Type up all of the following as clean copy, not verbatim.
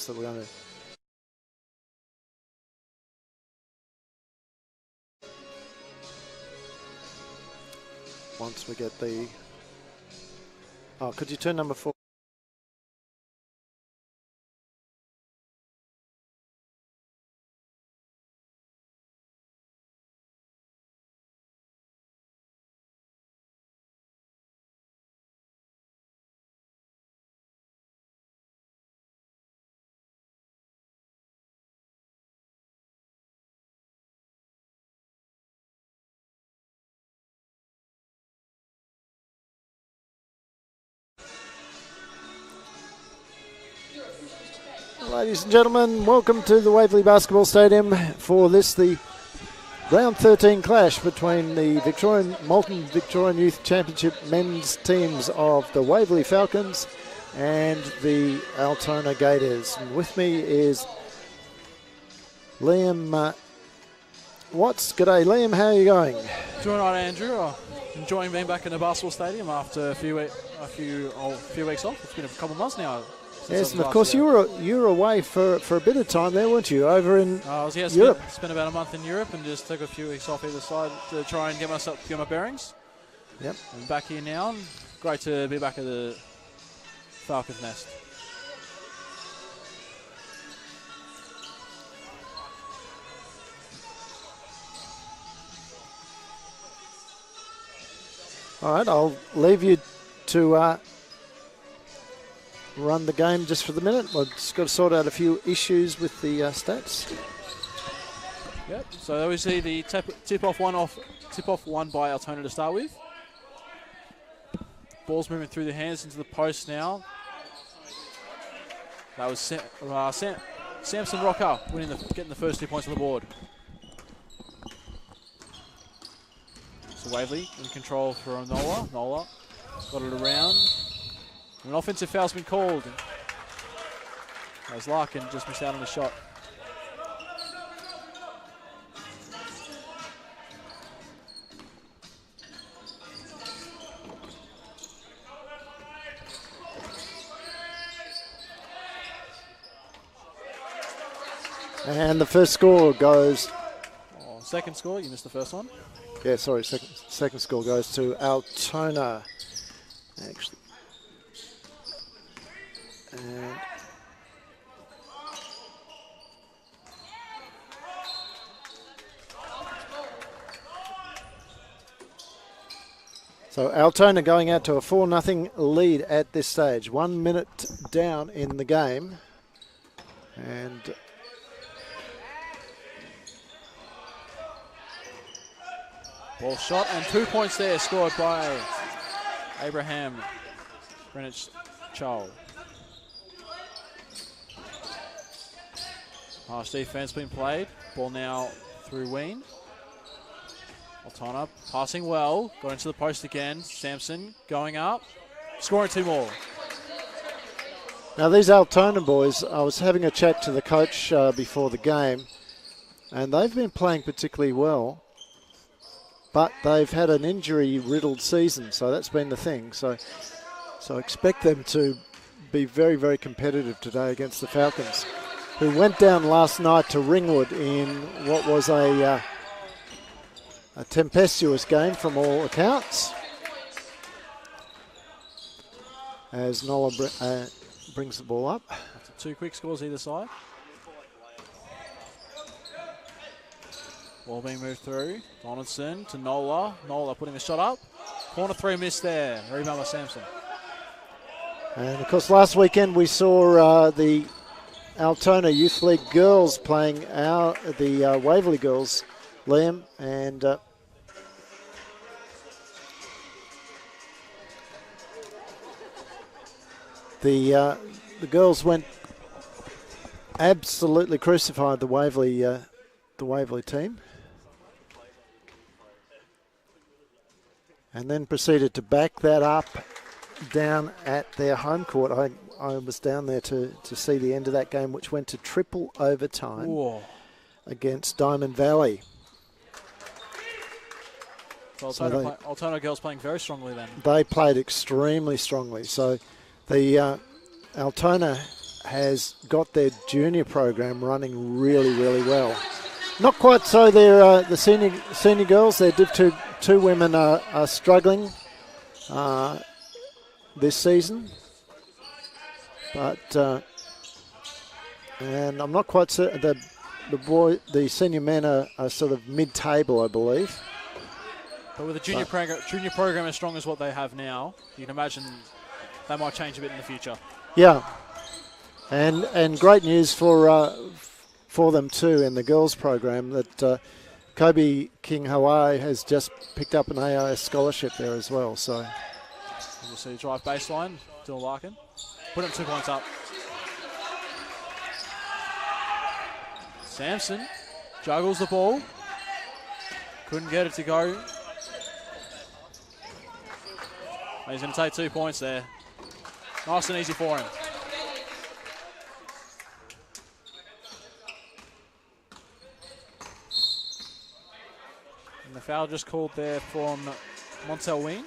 is that we're going to... Once we get the... Oh, could you turn number 4? Ladies and gentlemen, welcome to the Waverley Basketball Stadium for this, the round 13 clash between the Moulton Victorian Youth Championship men's teams of the Waverley Falcons and the Altona Gators. And with me is Liam Watts. G'day Liam, how are you going? Doing all right, Andrew. Enjoying being back in the basketball stadium after a few weeks off. It's been a couple of months now. Yes, and of course you were away for a bit of time there, weren't you? Over in Europe. Spent about a month in Europe and just took a few weeks off either side to try and get my bearings. Yep. I'm back here now. And great to be back at the Falcons Nest. All right, I'll leave you to run the game just for the minute. I've just got to sort out a few issues with the stats. Yep. So obviously the tip-off one by Altona to start with. Ball's moving through the hands into the post now. That was Samson Rocker getting the first 2 points on the board. So Waverley in control for Nola. Nola got it around. An offensive foul's been called. That was Larkin, just missed out on the shot. And the first score goes... Oh, second score, you missed the first one. Yeah, sorry, second score goes to Altona. Actually. And so Altona going out to a 4-0 lead at this stage. 1 minute down in the game. And ball shot and 2 points there scored by Abraham Greenwich Charles. Harsh defense being played. Ball now through Ween. Altona passing well. Got into the post again. Sampson going up. Scoring 2 more. Now these Altona boys, I was having a chat to the coach before the game, and they've been playing particularly well, but they've had an injury-riddled season, so that's been the thing. So expect them to be very, very competitive today against the Falcons, who went down last night to Ringwood in what was a tempestuous game from all accounts. As Nola brings the ball up. That's 2 quick scores either side. Ball being moved through. Donaldson to Nola. Nola putting a shot up. Corner 3 missed there. Rebound by Sampson. And of course last weekend we saw the Altona Youth League girls playing the Waverley girls, Liam, and the girls went absolutely crucified the Waverley team, and then proceeded to back that up down at their home court. I was down there to see the end of that game, which went to triple overtime. Whoa. Against Diamond Valley. So Altona girls playing very strongly then. They played extremely strongly. So the Altona has got their junior program running really, really well. Not quite so. They're the senior girls. Their Div 2 women are struggling this season, but and I'm not quite certain. The senior men are sort of mid-table, I believe. But with a junior program as strong as what they have now, you can imagine that might change a bit in the future. Yeah, and great news for them too in the girls program that Kobe King Hawaii has just picked up an AIS scholarship there as well. So you see drive baseline, Dylan Larkin, put him 2 points up. Sampson juggles the ball, couldn't get it to go. He's going to take 2 points there. Nice and easy for him. And the foul just called there from Montel Wing.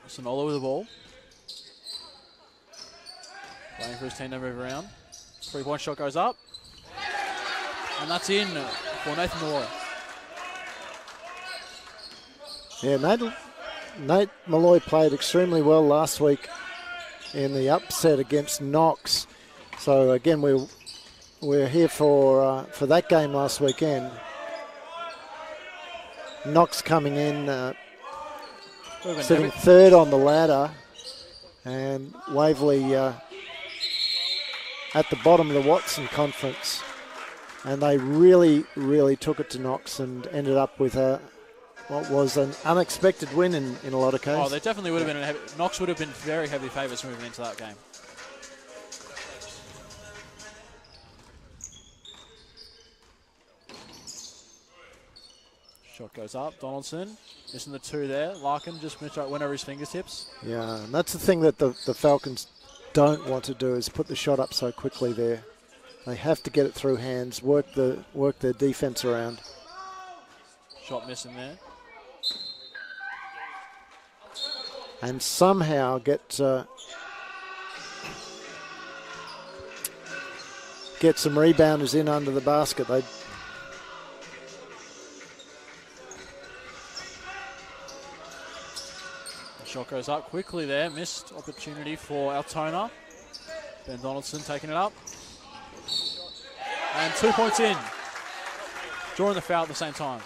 Sonola with the ball. Waiting for his team to move around. 3-point shot goes up. And that's in for Nathan Malloy. Yeah, Nate Malloy played extremely well last week in the upset against Knox. So again, we're here for that game last weekend. Knox coming in, sitting third on the ladder, and Waverley at the bottom of the Watson Conference. And they really, really took it to Knox and ended up with what was an unexpected win in a lot of cases. Oh, they definitely would have been. Knox would have been very heavy favourites moving into that game. Shot goes up. Donaldson missing the 2 there. Larkin just went over his fingertips. Yeah, and that's the thing that the Falcons don't want to do is put the shot up so quickly there. They have to get it through hands, work their defense around. Shot missing there. And somehow get some rebounders in under the basket. The shot goes up quickly there. Missed opportunity for Altona. Ben Donaldson taking it up. And 2 points in. Drawing the foul at the same time.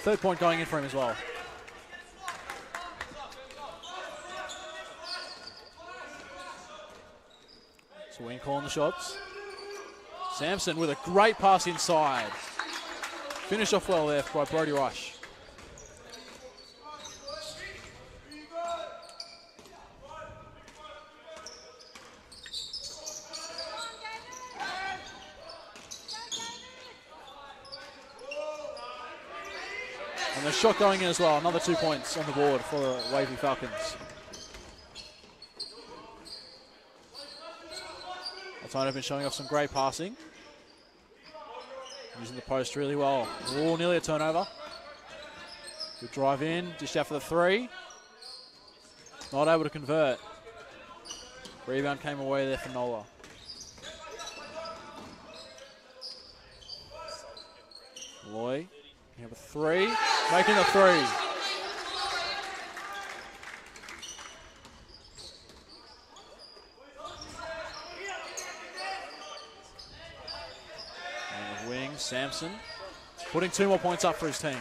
Third point going in for him as well. So Wing calling the shots. Sampson with a great pass inside. Finished off well there by Brody Rush. And the shot going in as well. Another 2 points on the board for the Waverley Falcons. Altona have been showing off some great passing. Using the post really well. Oh, nearly a turnover. Good drive in. Dished out for the 3. Not able to convert. Rebound came away there for Nola. Loy. You have a 3. Making the 3. And the wing, Sampson. Putting 2 more points up for his team.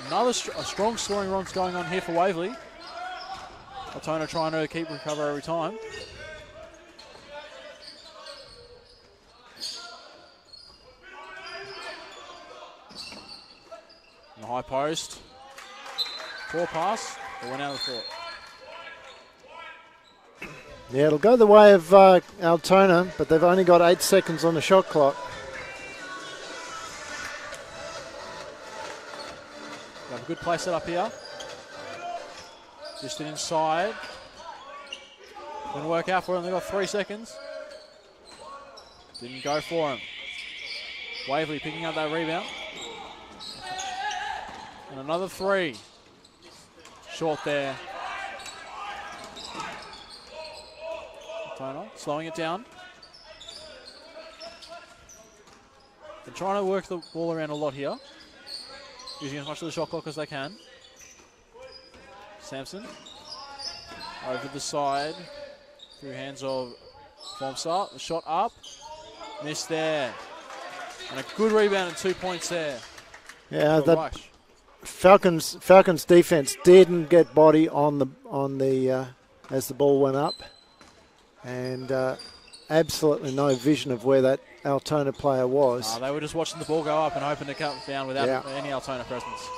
Another strong scoring runs going on here for Waverley. Altona trying to keep recover every time. high post. Poor pass. It went out of the court. Yeah, it'll go the way of Altona, but they've only got 8 seconds on the shot clock. We have a good play set up here. Just inside. Didn't work out for him. They've got 3 seconds. Didn't go for him. Waverley picking up that rebound. And another 3. Short there. Altona slowing it down. They're trying to work the ball around a lot here. Using as much of the shot clock as they can. Sampson. Over the side. Through hands of Formstar. The shot up. Missed there. And a good rebound and 2 points there. Yeah, that Falcons defense didn't get body on the as the ball went up, and absolutely no vision of where that Altona player was. They were just watching the ball go up and hoping to come down without any Altona presence.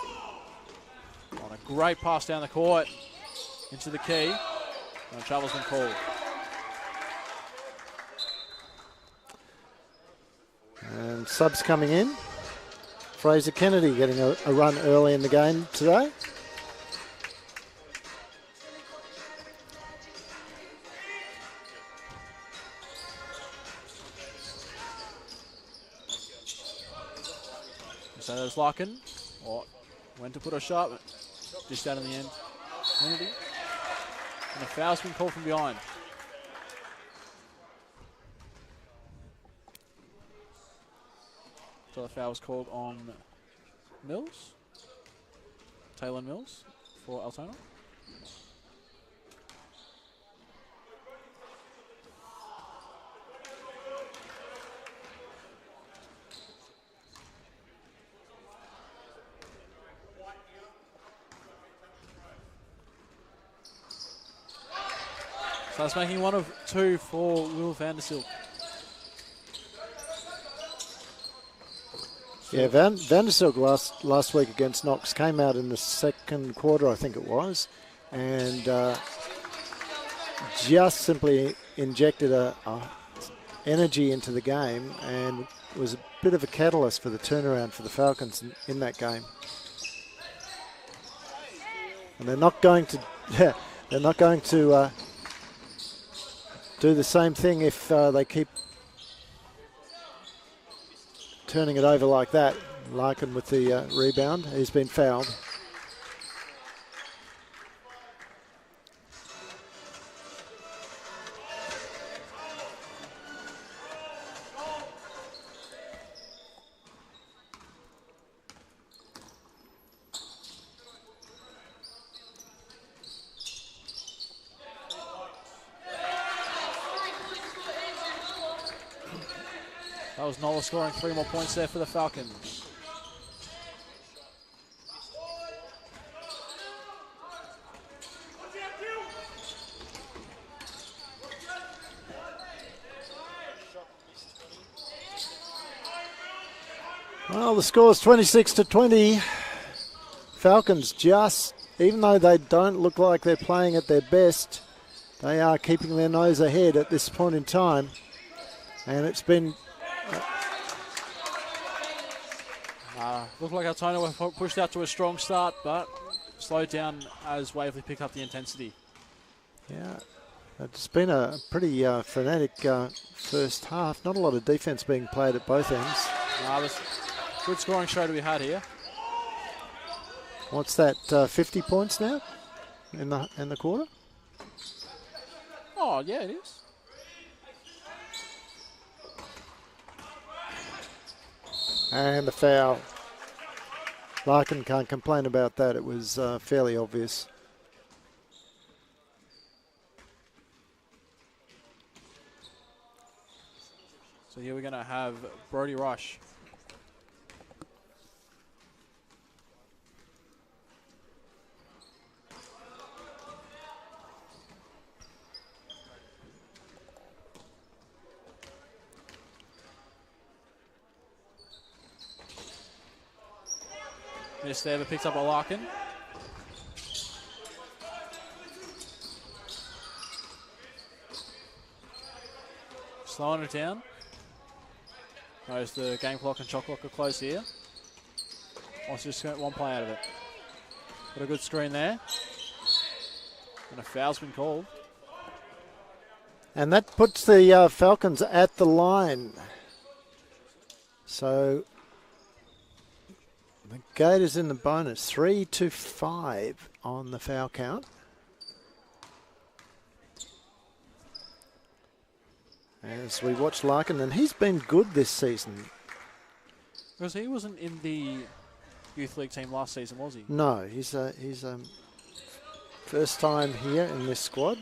On a great pass down the court into the key, and travel's been called. And subs coming in. Fraser Kennedy getting a run early in the game today. So there's Larkin. Went to put a shot, but just out in the end. Kennedy. And a foul's been called from behind. So the foul was called on Mills. Taylor Mills for Altona. So that's making 1 of 2 for Will Vandersilk. Yeah, Vandersilk last week against Knox came out in the second quarter, I think it was, and just simply injected a energy into the game and was a bit of a catalyst for the turnaround for the Falcons in that game. And they're not going to, do the same thing if they keep turning it over like that. Larkin with the rebound. He's been fouled. That was Nola scoring 3 more points there for the Falcons. Well, the score's 26-20. Falcons just, even though they don't look like they're playing at their best, they are keeping their nose ahead at this point in time. And it's been... Looked like Altona were pushed out to a strong start, but slowed down as Waverley pick up the intensity. Yeah, it's been a pretty frenetic first half. Not a lot of defence being played at both ends. There's good scoring show to be had here. What's that, 50 points now in the quarter? Oh, yeah, it is. And the foul. Larkin can't complain about that. It was fairly obvious. So here we're going to have Brody Rush. Missed there, but picked up by Larkin. Slowing it down. Knows the game clock and shot clock are close here. Wants to just get one play out of it. Got a good screen there. And a foul's been called. And that puts the Falcons at the line. So the Gators in the bonus, 3-5 on the foul count. As we watch Larkin, and he's been good this season. Because he wasn't in the youth league team last season, was he? No, he's first time here in this squad.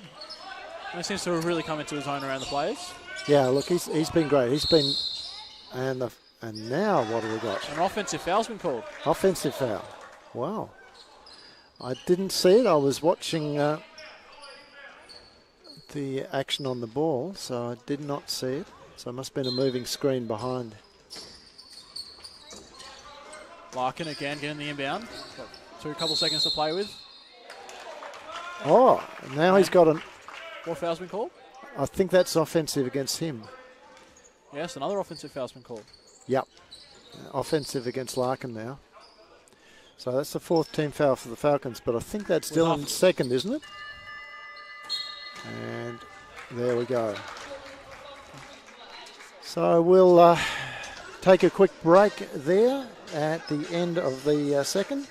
And he seems to have really come into his own around the players. Yeah, look, he's been great. He's been, and now what have we got? An offensive foul's been called. Offensive foul. Wow. I didn't see it. I was watching the action on the ball, so I did not see it. So it must have been a moving screen behind. Larkin again getting the inbound. Got couple seconds to play with. Oh, now he's got an... What foul's been called? I think that's offensive against him. Yes, another offensive foul's been called. Yep. Offensive against Larkin now. So that's the fourth team foul for the Falcons, but I think that's still in second, isn't it? And there we go. So we'll take a quick break there at the end of the second.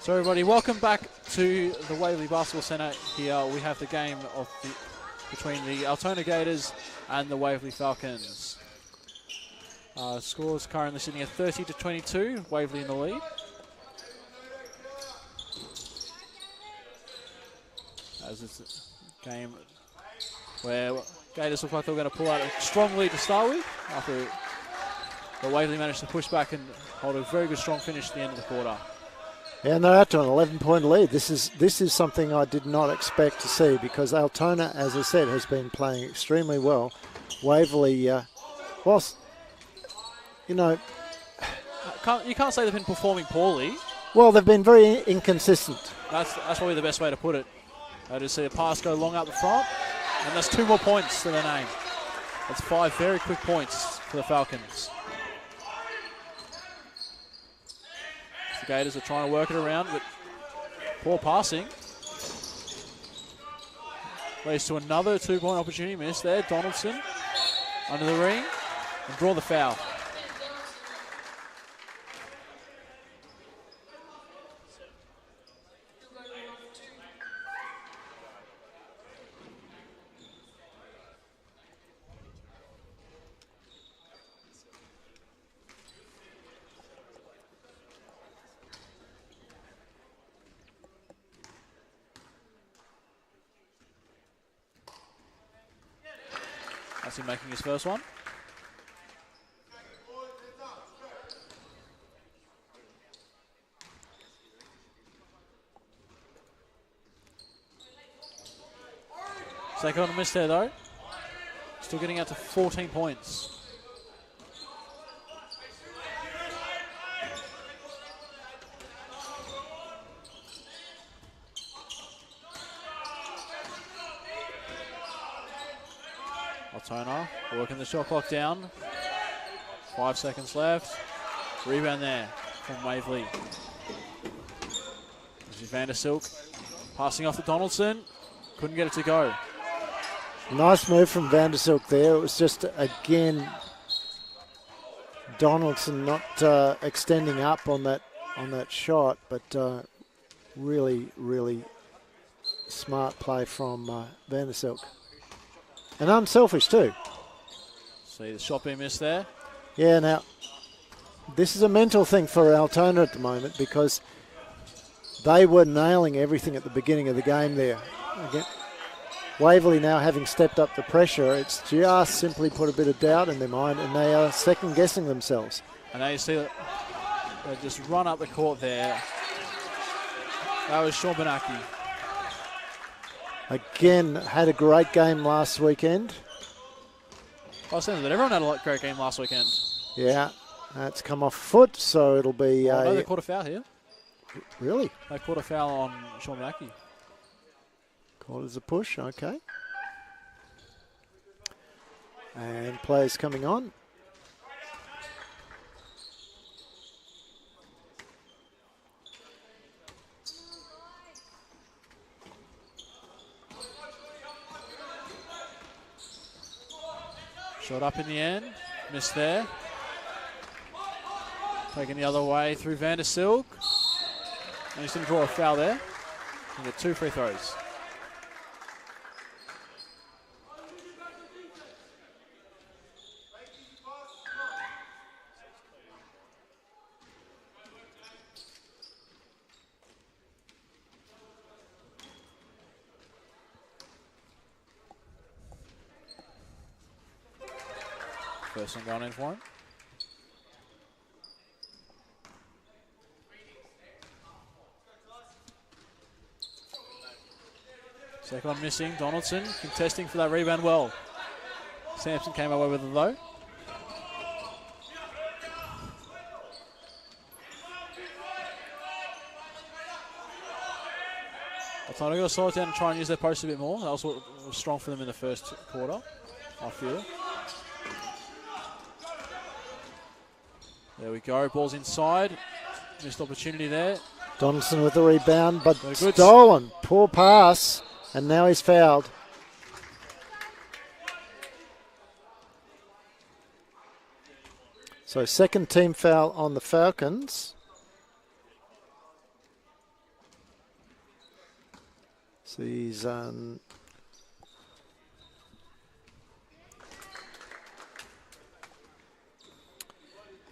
So everybody, welcome back to the Waverley Basketball Centre. Here we have the game between the Altona Gators and the Waverley Falcons. Scores currently sitting at 30-22, Waverley in the lead. As it's a game where Gators look like they're going to pull out a strong lead to start with, after the Waverley managed to push back and hold a very good strong finish at the end of the quarter. Yeah, and they're out to an 11-point lead. This is something I did not expect to see, because Altona, as I said, has been playing extremely well. Waverley, whilst, you know... You can't say they've been performing poorly. Well, they've been very inconsistent. That's probably the best way to put it. I just see a pass go long up the front, and that's 2 more points to their name. That's 5 very quick points for the Falcons. The Gators are trying to work it around, but poor passing. Leads to another 2-point opportunity miss there. Donaldson under the ring and draw the foul. That's him making his first one. Second miss there though. Still getting out to 14 points. Altona working the shot clock down. 5 seconds left. Rebound there from Waverley. This is Vandersilk passing off to Donaldson. Couldn't get it to go. Nice move from Vandersilk there. It was just, again, Donaldson not extending up on that shot, but really, really smart play from Vandersilk. And unselfish too. See the shot being missed there. Yeah, now, this is a mental thing for Altona at the moment because they were nailing everything at the beginning of the game there. Again, Waverley now having stepped up the pressure, it's just simply put a bit of doubt in their mind and they are second-guessing themselves. And now you see that they just run up the court there. That was Sean Benaki. Again, had a great game last weekend. I was saying that everyone had a great game last weekend. Yeah, that's come off foot, so it'll be... no, they caught a foul here. Really? They caught a foul on Sean Benaki. Caught as a push, okay. And players coming on. Shot up in the end, missed there. Taken the other way through Vandersilk. And he's going to draw a foul there. And get 2 free throws. First one going in for him. Second one missing. Donaldson contesting for that rebound well. Sampson came away with it though. Altona got to slow it down and try and use their post a bit more. That was what was strong for them in the first quarter, I feel. There we go, ball's inside. Missed opportunity there. Donaldson with the rebound, but stolen. Poor pass, and now he's fouled. So second team foul on the Falcons. So he's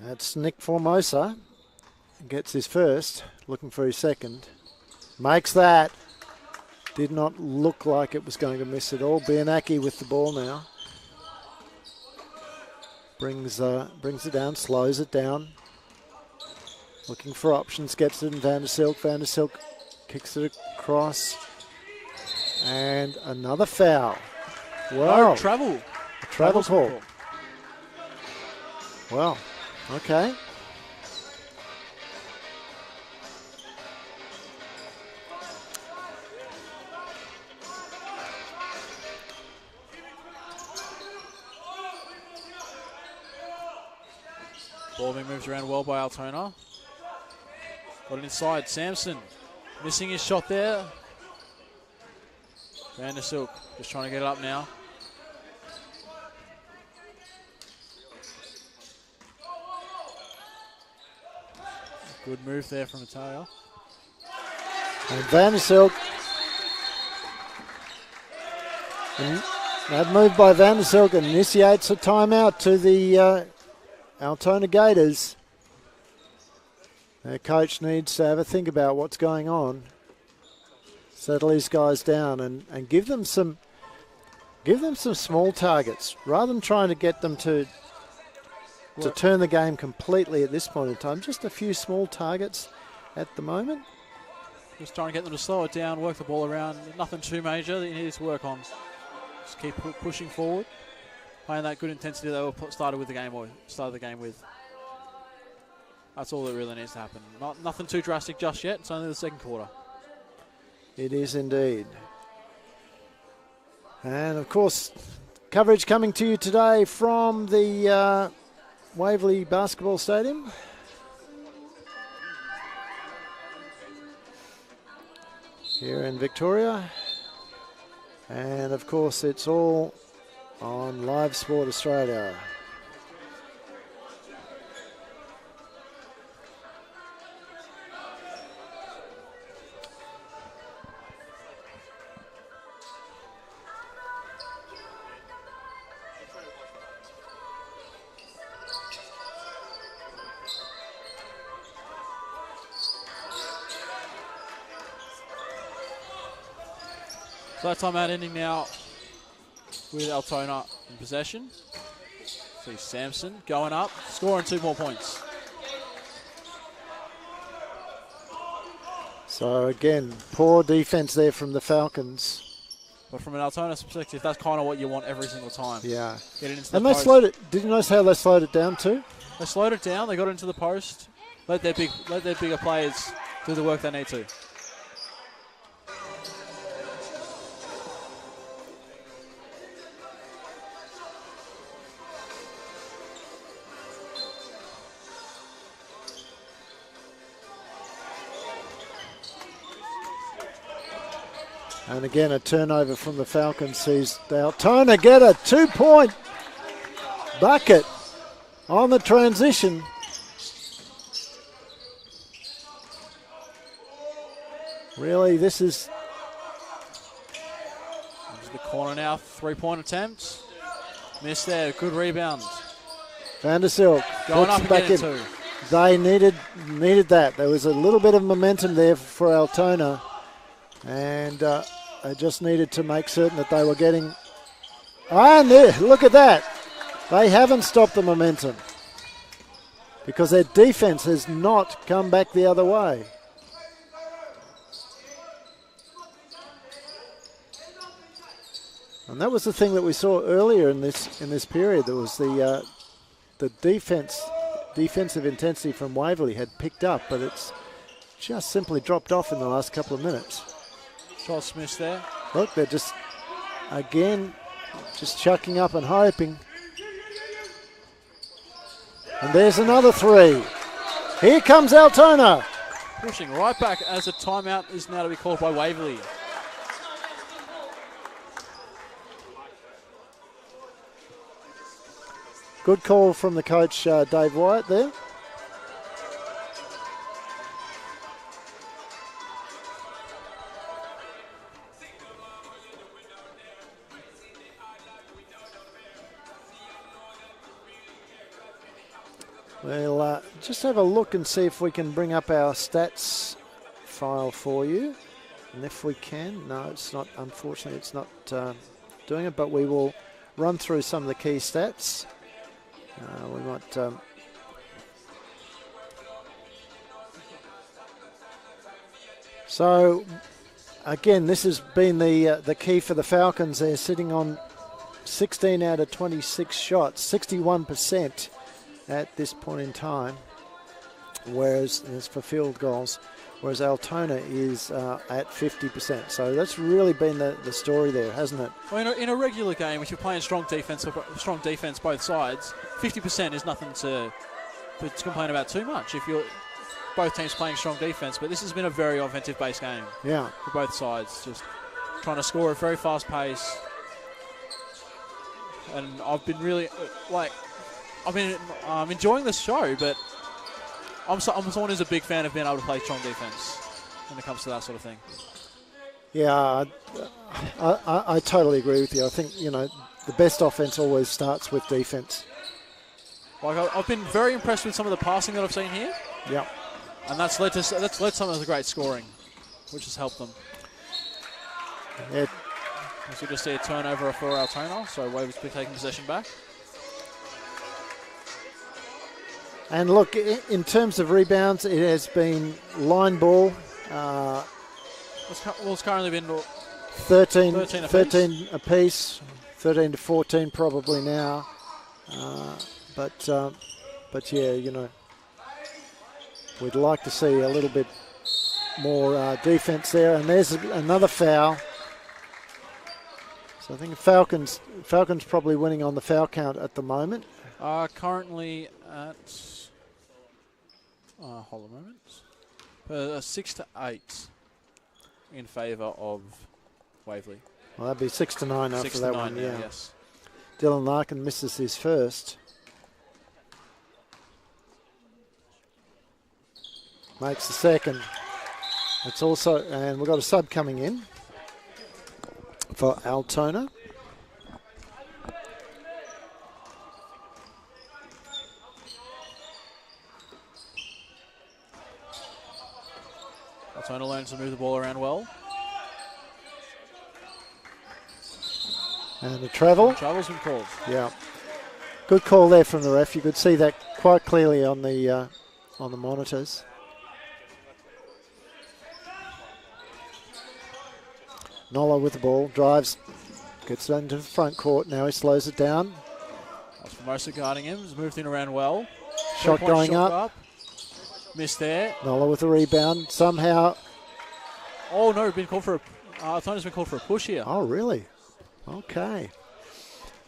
that's Nick Formosa. Gets his first, looking for his second. Makes that. Did not look like it was going to miss at all. Bianaki with the ball now. Brings it down, slows it down. Looking for options, gets it in Vandersilk. Vandersilk kicks it across. And another foul. Wow. No, travel. A travel call. Wow. Okay. Ball being moved around well by Altona. Got it inside. Sampson missing his shot there. Van der Silk just trying to get it up now. Good move there from Italia. And Van der Silk. And that move by Van der Silk initiates a timeout to the Altona Gators. Their coach needs to have a think about what's going on. Settle his guys down and give them some small targets rather than trying to get them to turn the game completely at this point in time. Just a few small targets at the moment. Just trying to get them to slow it down, work the ball around. Nothing too major that you need to work on. Just keep pushing forward, playing that good intensity that we started the game with. That's all that really needs to happen. Nothing too drastic just yet. It's only the second quarter. It is indeed. And of course, coverage coming to you today from the Waverley Basketball Stadium. Here in Victoria. And of course, it's all on Live Sport Australia. So that timeout ending now with Altona in possession. See Sampson going up, scoring 2 more points. So again, poor defense there from the Falcons. But from an Altona perspective, that's kind of what you want every single time. Yeah. Get it into the and they post. slowed it. Did you notice how they slowed it down too? They slowed it down. They got into the post. Let their bigger players do the work they need to. And again, a turnover from the Falcons sees the Altona get a 2-point bucket on the transition. Really, this is... Into the corner now, 3-point attempt. Missed there, good rebound. Van der Silk going up back again in. too. They needed that. There was a little bit of momentum there for Altona. And they just needed to make certain that they were getting... And there, look at that. They haven't stopped the momentum because their defense has not come back the other way. And that was the thing that we saw earlier in this period. There was the defensive intensity from Waverley had picked up, but it's just simply dropped off in the last couple of minutes. Shot Smith there. Look, they're just chucking up and hoping. And there's another 3. Here comes Altona. Pushing right back as a timeout is now to be called by Waverley. Good call from the coach, Dave Wyatt there. We'll just have a look and see if we can bring up our stats file for you. And if we can, no, it's not, unfortunately, it's not doing it, but we will run through some of the key stats. We might... So, again, this has been the key for the Falcons. They're sitting on 16 out of 26 shots, 61%. At this point in time, whereas as for field goals, whereas Altona is at 50%. So that's really been the story there, hasn't it? Well, in a regular game, if you're playing strong defense both sides, 50% is nothing to to complain about too much if you're both teams playing strong defense. But this has been a very offensive-based game. Yeah. For both sides, just trying to score at a very fast pace. And I've been really I'm enjoying the show, but I'm someone who's a big fan of being able to play strong defense when it comes to that sort of thing. Yeah, I totally agree with you. I think, the best offense always starts with defense. Like I've been very impressed with some of the passing that I've seen here. Yeah. And that's led some of the great scoring, which has helped them. Yeah. As you just see a turnover for Altona, so Waverley's been taking possession back. And look, in terms of rebounds, it has been line ball. It's currently been 13 apiece, 13 to 14 probably now. But yeah, we'd like to see a little bit more defense there. And there's another foul. So I think Falcons probably winning on the foul count at the moment. Currently at hold on a moment. 6 to 8 in favour of Waverley. Well, that'd be 6 to 9 after that one. Yeah. Yes. Dylan Larkin misses his first. Makes the second. It's also, and we've got a sub coming in for Altona. Altona learns to move the ball around well. And the travel. Travel's been called. Yeah. Good call there from the ref. You could see that quite clearly on the monitors. Nola with the ball, drives, gets into the front court. Now he slows it down. That's Formosa guarding him. He's moved in around well. Shot going up. Missed there. Nola with the rebound. Somehow. Oh no, been called for Altona's been called for a push here. Oh really? Okay.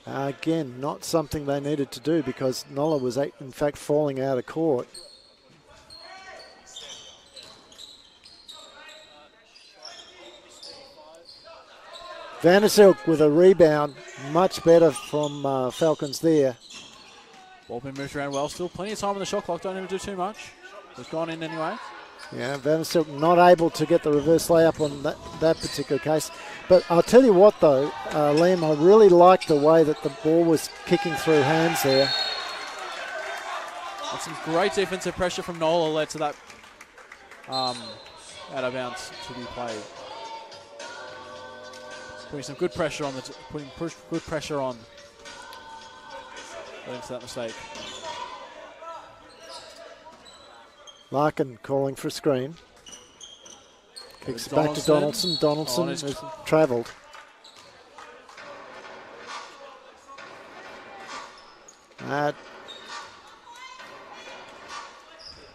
Again, not something they needed to do because Nola was in fact falling out of court. Vandersilk with a rebound. Much better from Falcons there. Ball been moved around well. Still plenty of time on the shot clock. Don't even do too much. It's gone in anyway. Yeah, Vandersilk not able to get the reverse layup on that particular case. But I'll tell you what though, Liam, I really liked the way that the ball was kicking through hands there. And some great defensive pressure from Nola led to that out of bounds to be played. Putting some good pressure on good pressure on. Leading to that mistake. Larkin calling for a screen. Kicks it back to Donaldson. Donaldson has travelled.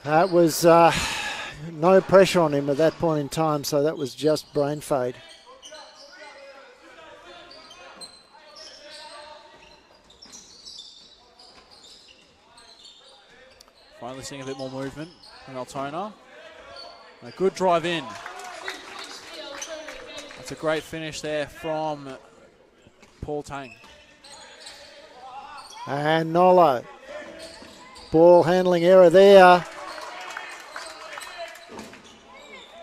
That was no pressure on him at that point in time, so that was just brain fade. Finally seeing a bit more movement from Altona. A good drive in. That's a great finish there from Paul Tang. And Nolo. Ball handling error there.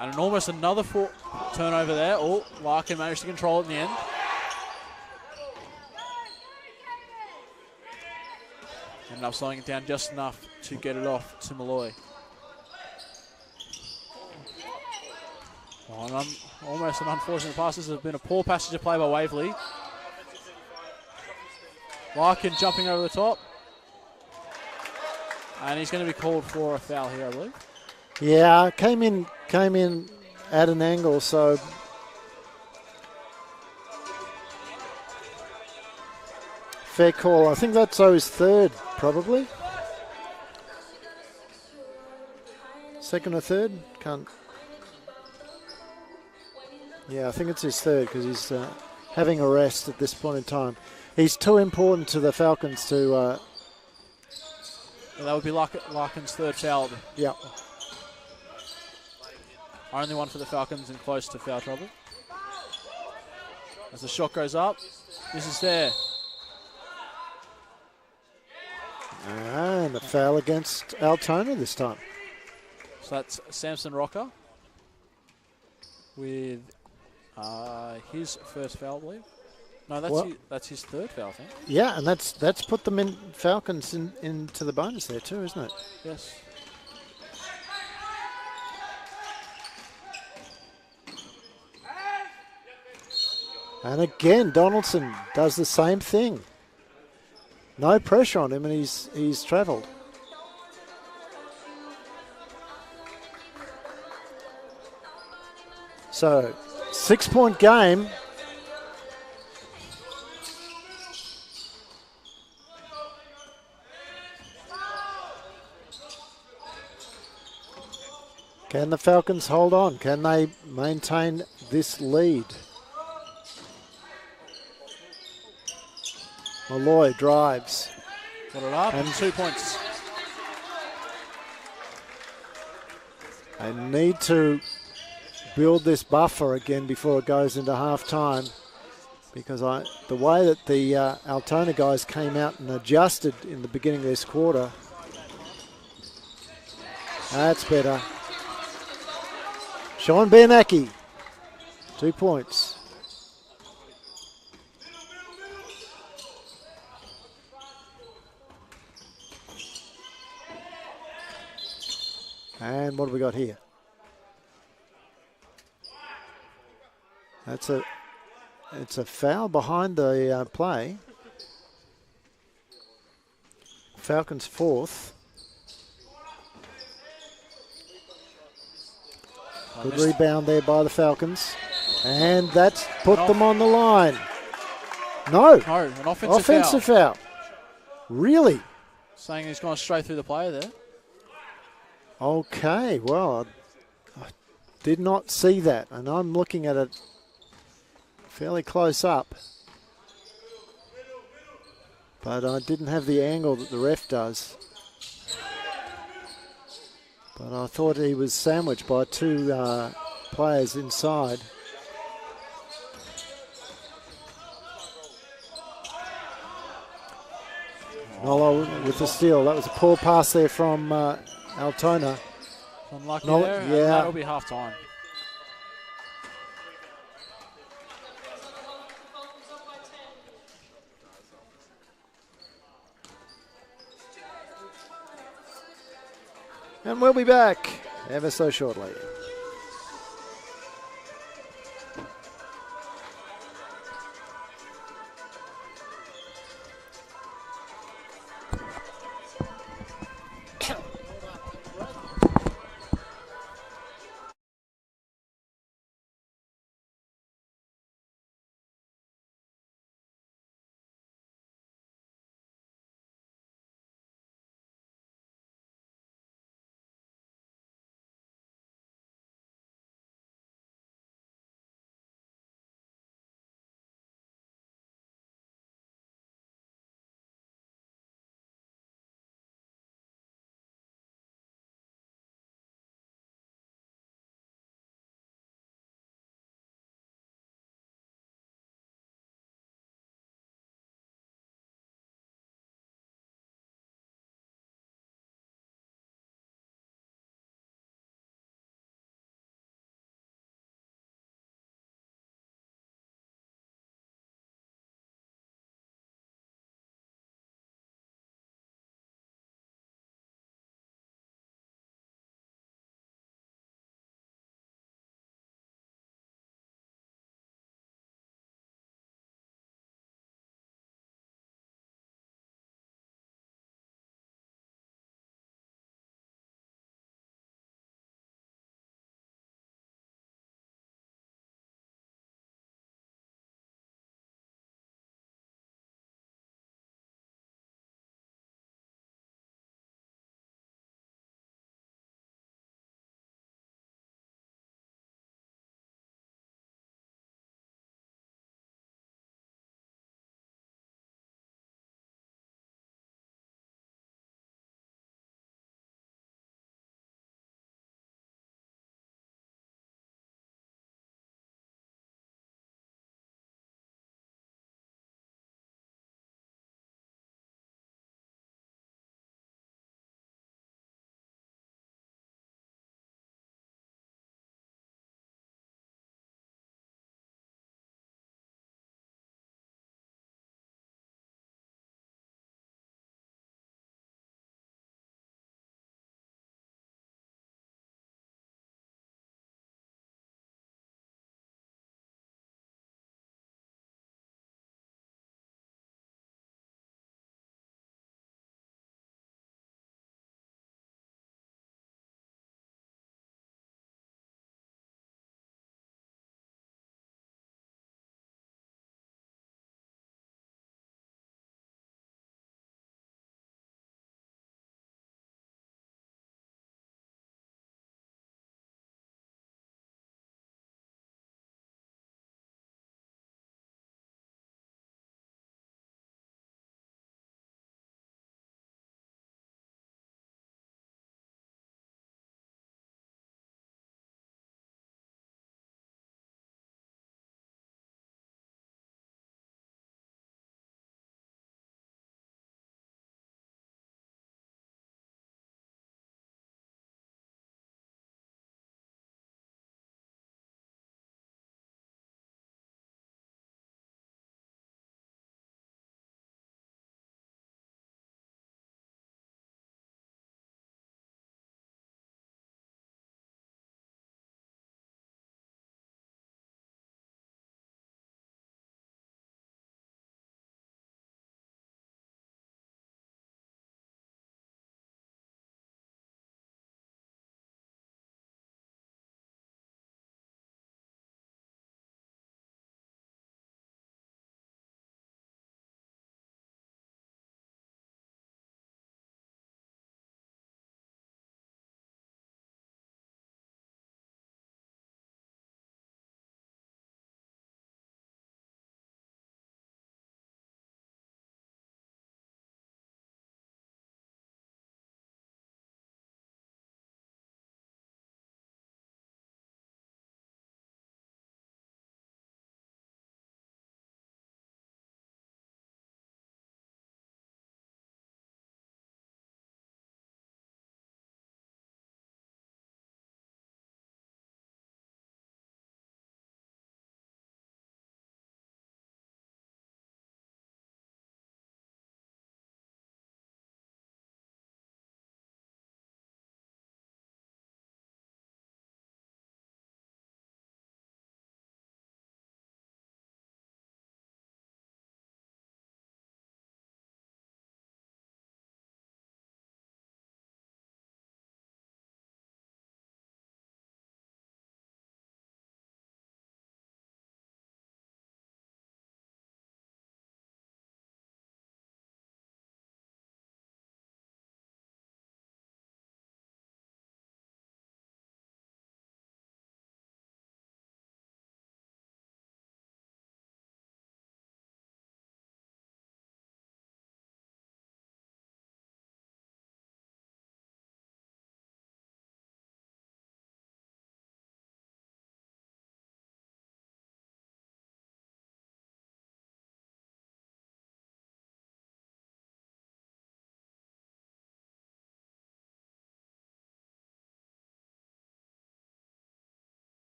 And almost another turnover there. Oh, Larkin managed to control it in the end. Ended up slowing it down just enough to get it off to Malloy. Oh, almost an unfortunate pass. This has been a poor passage of play by Waverley. Larkin jumping over the top. And he's going to be called for a foul here, I believe. Yeah, came in at an angle, so fair call. I think that's his third, probably. Second or third? Can't. Yeah, I think it's his third because he's having a rest at this point in time. He's too important to the Falcons to Yeah, that would be Larkin's third foul. Yeah. Only one for the Falcons and close to foul trouble. As the shot goes up, this is there. And a foul against Altona this time. So that's Samson Rocker with his first foul, I believe. No, that's his third foul, I think. Yeah, and that's put them in Falcons into the bonus there too, isn't it? Yes. And again, Donaldson does the same thing. No pressure on him, and he's travelled. So, 6-point game. Can the Falcons hold on? Can they maintain this lead? Malloy drives. Put it up and 2 points. They need to build this buffer again before it goes into half-time, because the way that the Altona guys came out and adjusted in the beginning of this quarter, that's better. Sean Bianacki, 2 points. And what have we got here? It's a foul behind the play. Falcons fourth. Good rebound there by the Falcons. And that's put them on the line. No, an offensive foul. Really? Saying he's gone straight through the player there. Okay, well, I did not see that, and I'm looking at it fairly close up. But I didn't have the angle that the ref does. But I thought he was sandwiched by two players inside. Nolo with the steal. That was a poor pass there from Altona. Unlucky there, and that'll be half time. And we'll be back ever so shortly.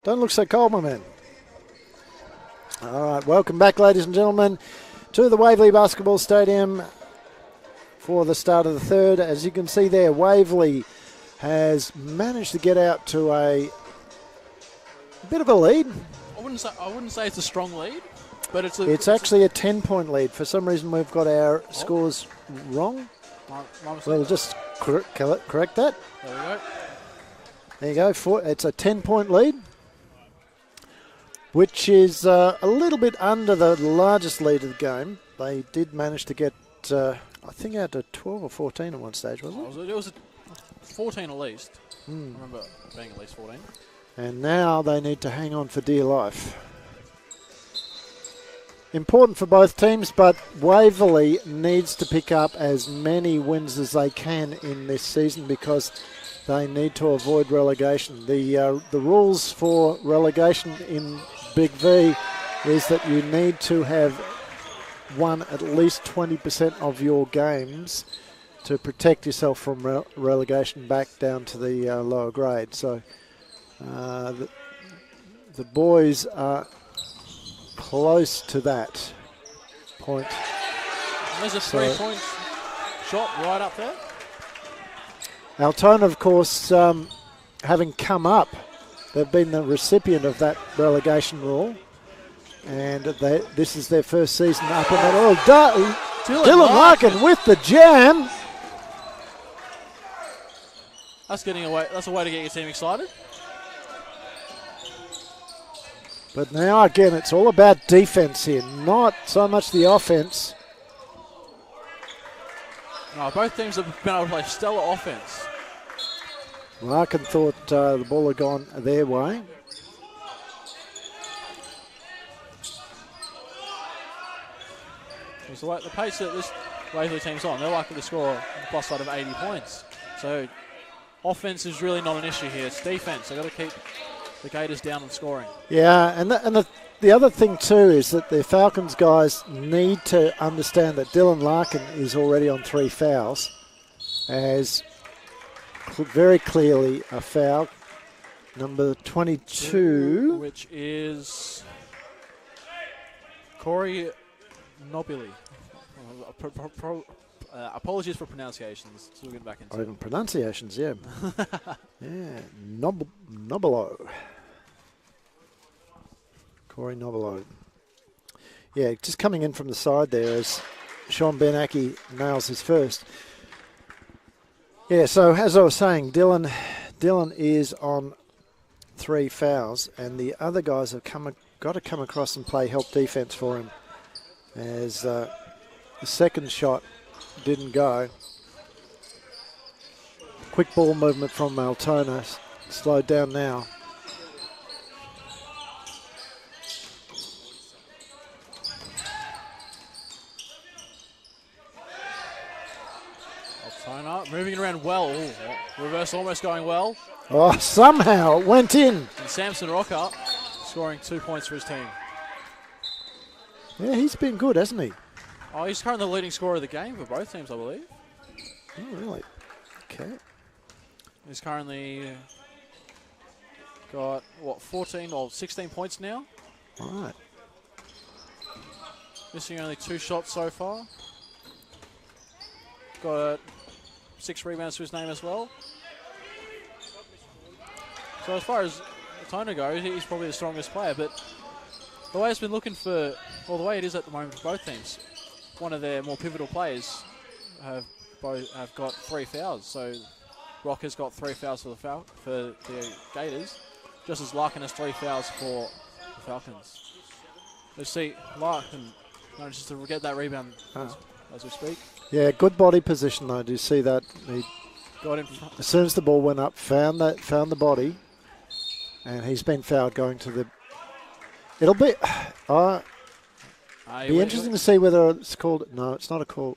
Don't look so cold, my man. All right, welcome back, ladies and gentlemen, to the Waverley Basketball Stadium for the start of the third. As you can see there, Waverley has managed to get out to a bit of a lead. I wouldn't say it's a strong lead, but it's actually a 10-point lead. For some reason, we've got our scores wrong. We'll just correct that. There we go. There you go. It's a 10-point lead, which is a little bit under the largest lead of the game. They did manage to get, I think, out to 12 or 14 at one stage, wasn't it? It was 14 at least. I remember being at least 14. And now they need to hang on for dear life. Important for both teams, but Waverley needs to pick up as many wins as they can in this season because they need to avoid relegation. The rules for relegation in Big V is that you need to have won at least 20% of your games to protect yourself from relegation back down to the lower grade. So the boys are close to that point. There's a 3-point shot right up there. Altona, of course, having come up, they've been the recipient of that relegation rule, and this is their first season up in that. Oh, Dylan Larkin with the jam. That's a way to get your team excited. But now, again, it's all about defense here, not so much the offense. No, both teams have been able to play stellar offense. Larkin thought the ball had gone their way. So the pace that this Waverley team's on, they're likely to score on the plus side of 80 points. So offense is really not an issue here. It's defense. They've got to keep the Gators down on scoring. Yeah, and the other thing too is that the Falcons guys need to understand that Dylan Larkin is already on 3 fouls, as very clearly a foul. Number 22. Which is Corey Nobili. Apologies for pronunciations. So we'll get back into even pronunciations, yeah. Yeah, Nobilo. Corey Nobilo. Yeah, just coming in from the side there as Sean Benaki nails his first. Yeah, so as I was saying, Dylan is on 3 fouls, and the other guys have got to come across and play help defense for him, as the second shot didn't go. Quick ball movement from Altona, slowed down now. Altona moving it around well. Ooh, reverse almost going well. Oh, somehow it went in. And Samson Rocker scoring 2 points for his team. Yeah, he's been good, hasn't he? Oh, he's currently the leading scorer of the game for both teams, I believe. Oh, really? Okay. He's currently got, 14 or 16 points now? All right. Missing only 2 shots so far. Got 6 rebounds to his name as well. So as far as Altona goes, he's probably the strongest player, but the way it's been looking for, well, the way it is at the moment for both teams, one of their more pivotal players have got 3 fouls. So Rocker's got 3 fouls for the Gators, just as Larkin has 3 fouls for the Falcons. Let's see, Larkin manages to get that rebound as we speak. Yeah, good body position though. Do you see that? He got him. As soon as the ball went up, found the body, and he's been fouled going to the. It'll be. Be interesting to see whether it's called. No, it's not a call.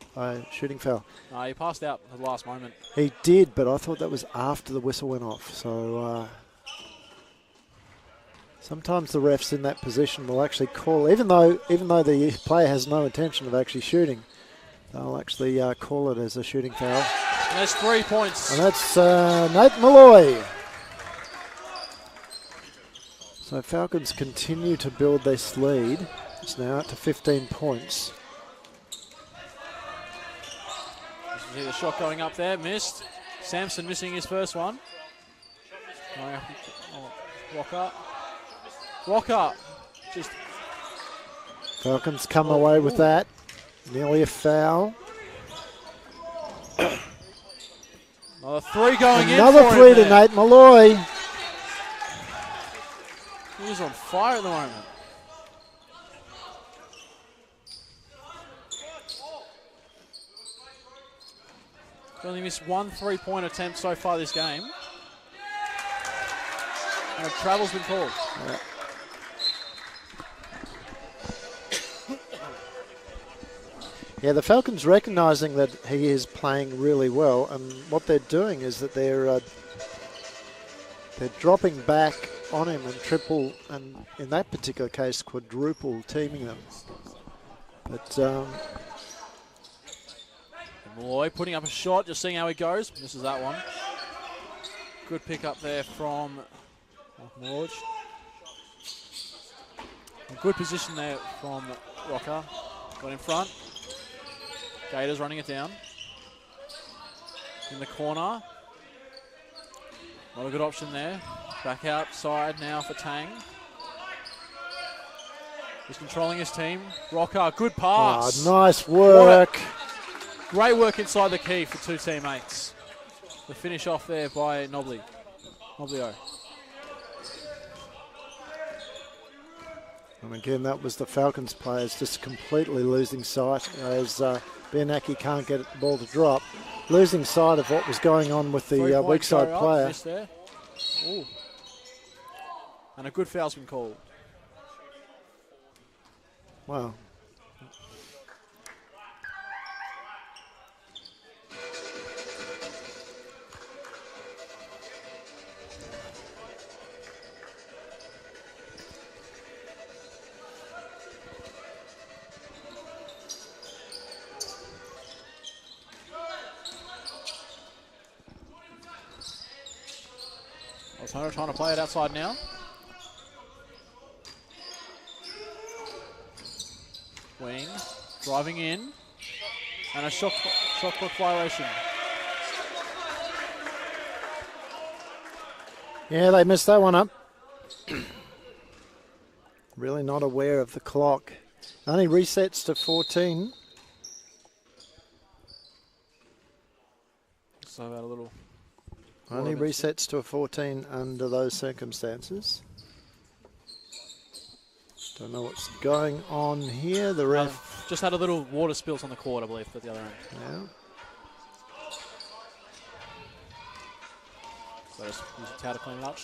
Shooting foul. He passed out at the last moment. He did, but I thought that was after the whistle went off. So sometimes the refs in that position will actually call, even though the player has no intention of actually shooting, they'll actually call it as a shooting foul. And that's 3 points. And that's Nate Malloy. So Falcons continue to build this lead. It's now up to 15 points. You see the shot going up there, missed. Sampson missing his first one. Rocker. Just Falcons come away with that. Nearly a foul. Another three going in. Another three to Nate Malloy. He's on fire at the moment. Only missed one 3-point attempt so far this game. And a travel's been called. Yeah. Yeah, the Falcons recognising that he is playing really well, and what they're doing is that they're dropping back on him and triple, and in that particular case, quadruple teaming them. But Malloy putting up a shot, just seeing how he goes. Misses that one. Good pick up there from Morge. Good position there from Rocker. Got in front. Gators running it down. In the corner. Not a good option there. Back outside now for Tang. He's controlling his team. Rocker, good pass. Oh, nice work. Great work inside the key for two teammates. The finish off there by Noblio. And again, that was the Falcons players just completely losing sight as Bianaki can't get the ball to drop. Losing sight of what was going on with the weak side player. There. Ooh. And a good foul's been called. Wow. Altona trying to play it outside now. Wing driving in, and a shot clock violation. Yeah, they missed that one up. Really not aware of the clock. Only resets to 14. So about a little. Only resets to a 14 under those circumstances. Don't know what's going on here. The ref just had a little water spills on the court, I believe, at the other end. Yeah. So just use a towel to clean it up.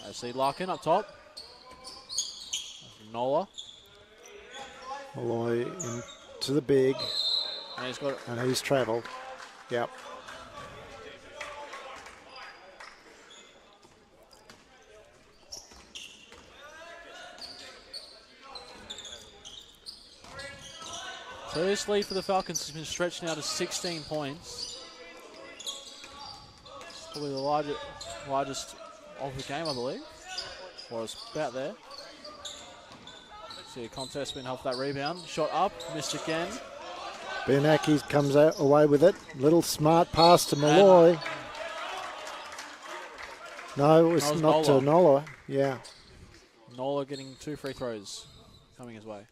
I see Larkin up top. Nola. Malloy into the big. And he's got it. And he's travelled. Yep. So this lead for the Falcons has been stretched now to 16 points. Probably the largest of the game, I believe. Or it's about there. See a contest been off that rebound. Shot up, missed again. Bianaki comes out away with it. Little smart pass to Malloy. No, it was not to Nola. Yeah. Nola getting 2 free throws coming his way.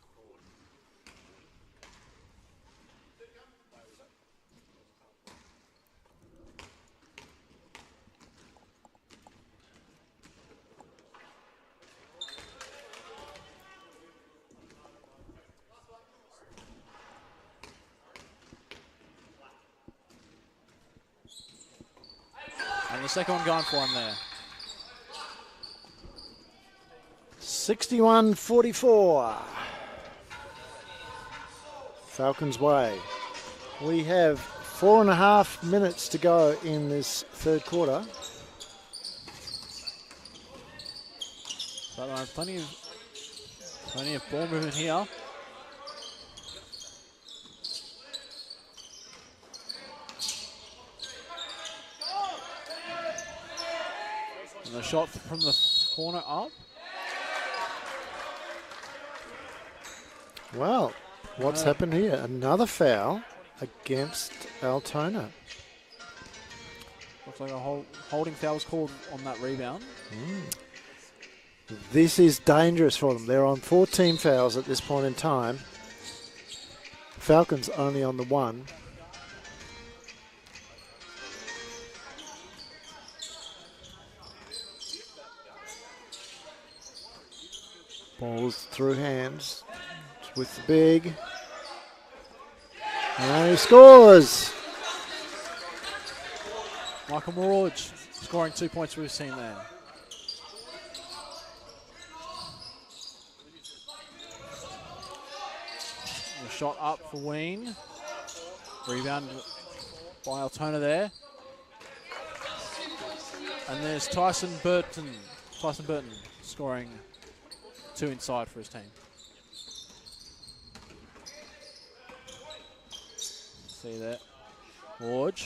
And the second one going for him there. 61-44. Falcons way. We have 4.5 minutes to go in this third quarter. So plenty of ball movement here. And the shot from the corner up. Well, what's happened here? Another foul against Altona. Looks like a holding foul was called on that rebound. This is dangerous for them. They're on 4 team fouls at this point in time. Falcons only on the 1. Ball's through hands with the big. And he scores! Michael Morage scoring 2 points for his team there. A shot up for Ween. Rebound by Altona there. And there's Tyson Burton. Tyson Burton scoring 2 inside for his team. See that. Ward.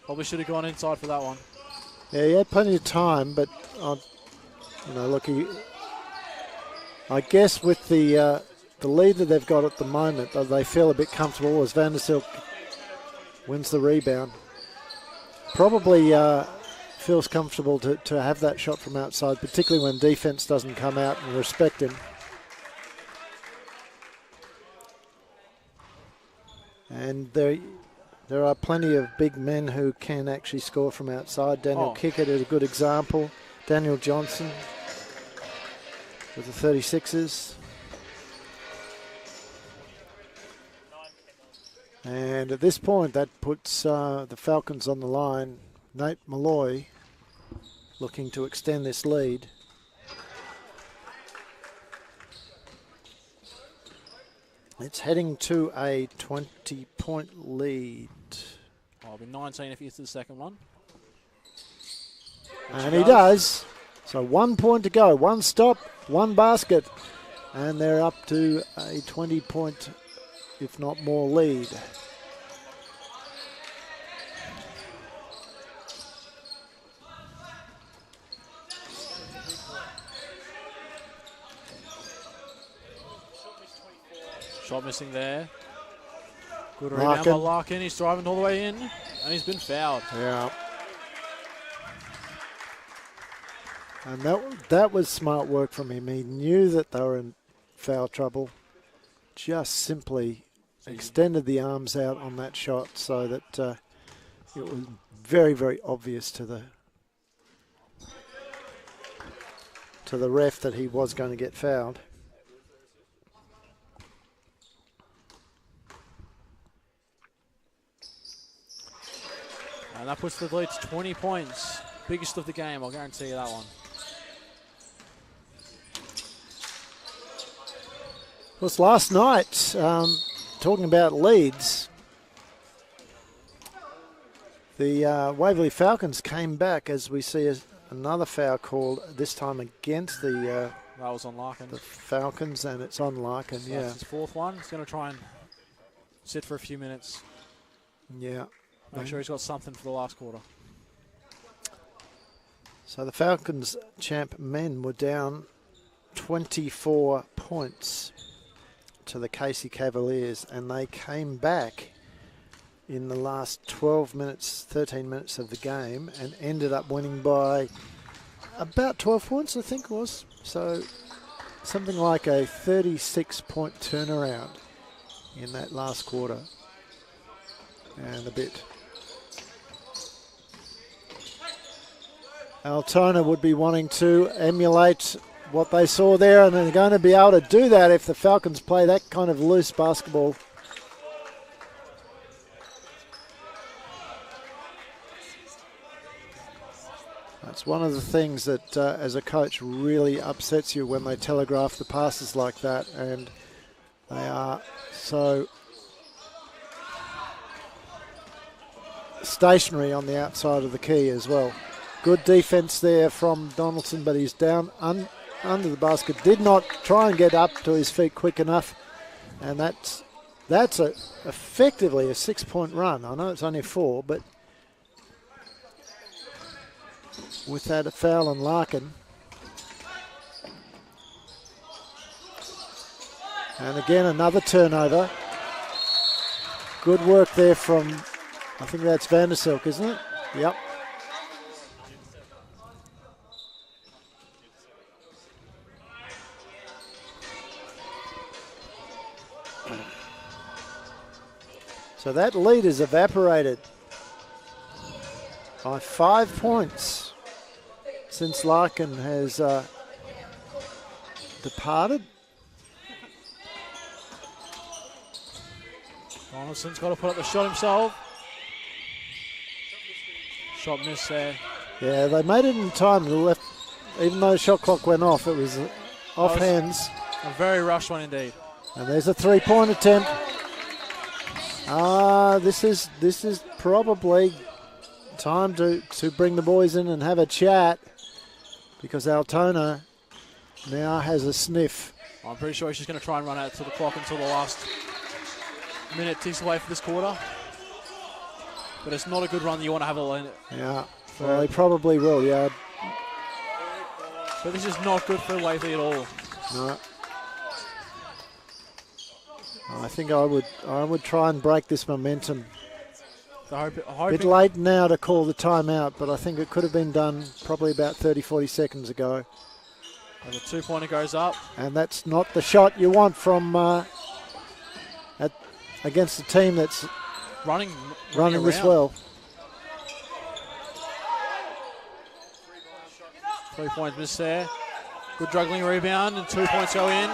Probably should have gone inside for that one. Yeah, he had plenty of time, but look, I guess with the lead that they've got at the moment, they feel a bit comfortable as Van der Silk wins the rebound. Probably feels comfortable to have that shot from outside, particularly when defense doesn't come out and respect him. And there are plenty of big men who can actually score from outside. Daniel Kickett is a good example. Daniel Johnson with the 36ers. And at this point, that puts the Falcons on the line. Nate Malloy looking to extend this lead. It's heading to a 20-point lead. It'll be 19 if he gets to the second one. And he does. So 1 point to go. 1 stop, 1 basket. And they're up to a 20-point, if not more, lead. Shot missing there. Good rebound by Larkin. He's driving all the way in, and he's been fouled. Yeah. And that was smart work from him. He knew that they were in foul trouble. Just simply extended the arms out on that shot so that it was very, very obvious to the ref that he was going to get fouled. And that puts the lead to 20 points. Biggest of the game, I'll guarantee you that one. Of course, last night, talking about leads, the Waverley Falcons came back as we see another foul called, this time against the that was on Larkin. The Falcons, and it's on Larkin, so that's his 4th one. He's going to try and sit for a few minutes. Yeah. Make sure he's got something for the last quarter. So the Falcons champ men were down 24 points to the Casey Cavaliers, and they came back in the last 12 minutes, 13 minutes of the game and ended up winning by about 12 points, I think it was. So something like a 36-point turnaround in that last quarter and a bit. Altona would be wanting to emulate what they saw there, and they're going to be able to do that if the Falcons play that kind of loose basketball. That's one of the things that, as a coach, really upsets you when they telegraph the passes like that, and they are so stationary on the outside of the key as well. Good defense there from Donaldson, but he's down under the basket. Did not try and get up to his feet quick enough, and that's effectively a 6-point run. I know it's only 4, but with that a foul on Larkin. And again, another turnover. Good work there from, I think that's Vandersilk, isn't it? Yep. So that lead is evaporated by 5 points since Larkin has departed. Donaldson's got to put up the shot himself. Shot missed there. Yeah, they made it in time. The left, even though the shot clock went off, it was off hands. A very rushed one indeed. And there's a 3-point attempt. This is probably time to bring the boys in and have a chat, because Altona now has a sniff. I'm pretty sure she's going to try and run out to the clock until the last minute ticks away for this quarter. But it's not a good run that you want to have a... Yeah, well, they probably will, yeah. But this is not good for Waverley at all. No. I think I would try and break this momentum. A bit late now to call the timeout, but I think it could have been done probably about 30-40 seconds ago. And the 2-pointer goes up. And that's not the shot you want from against a team that's running this well. 3 points missed there. Good juggling rebound, and 2 points go in.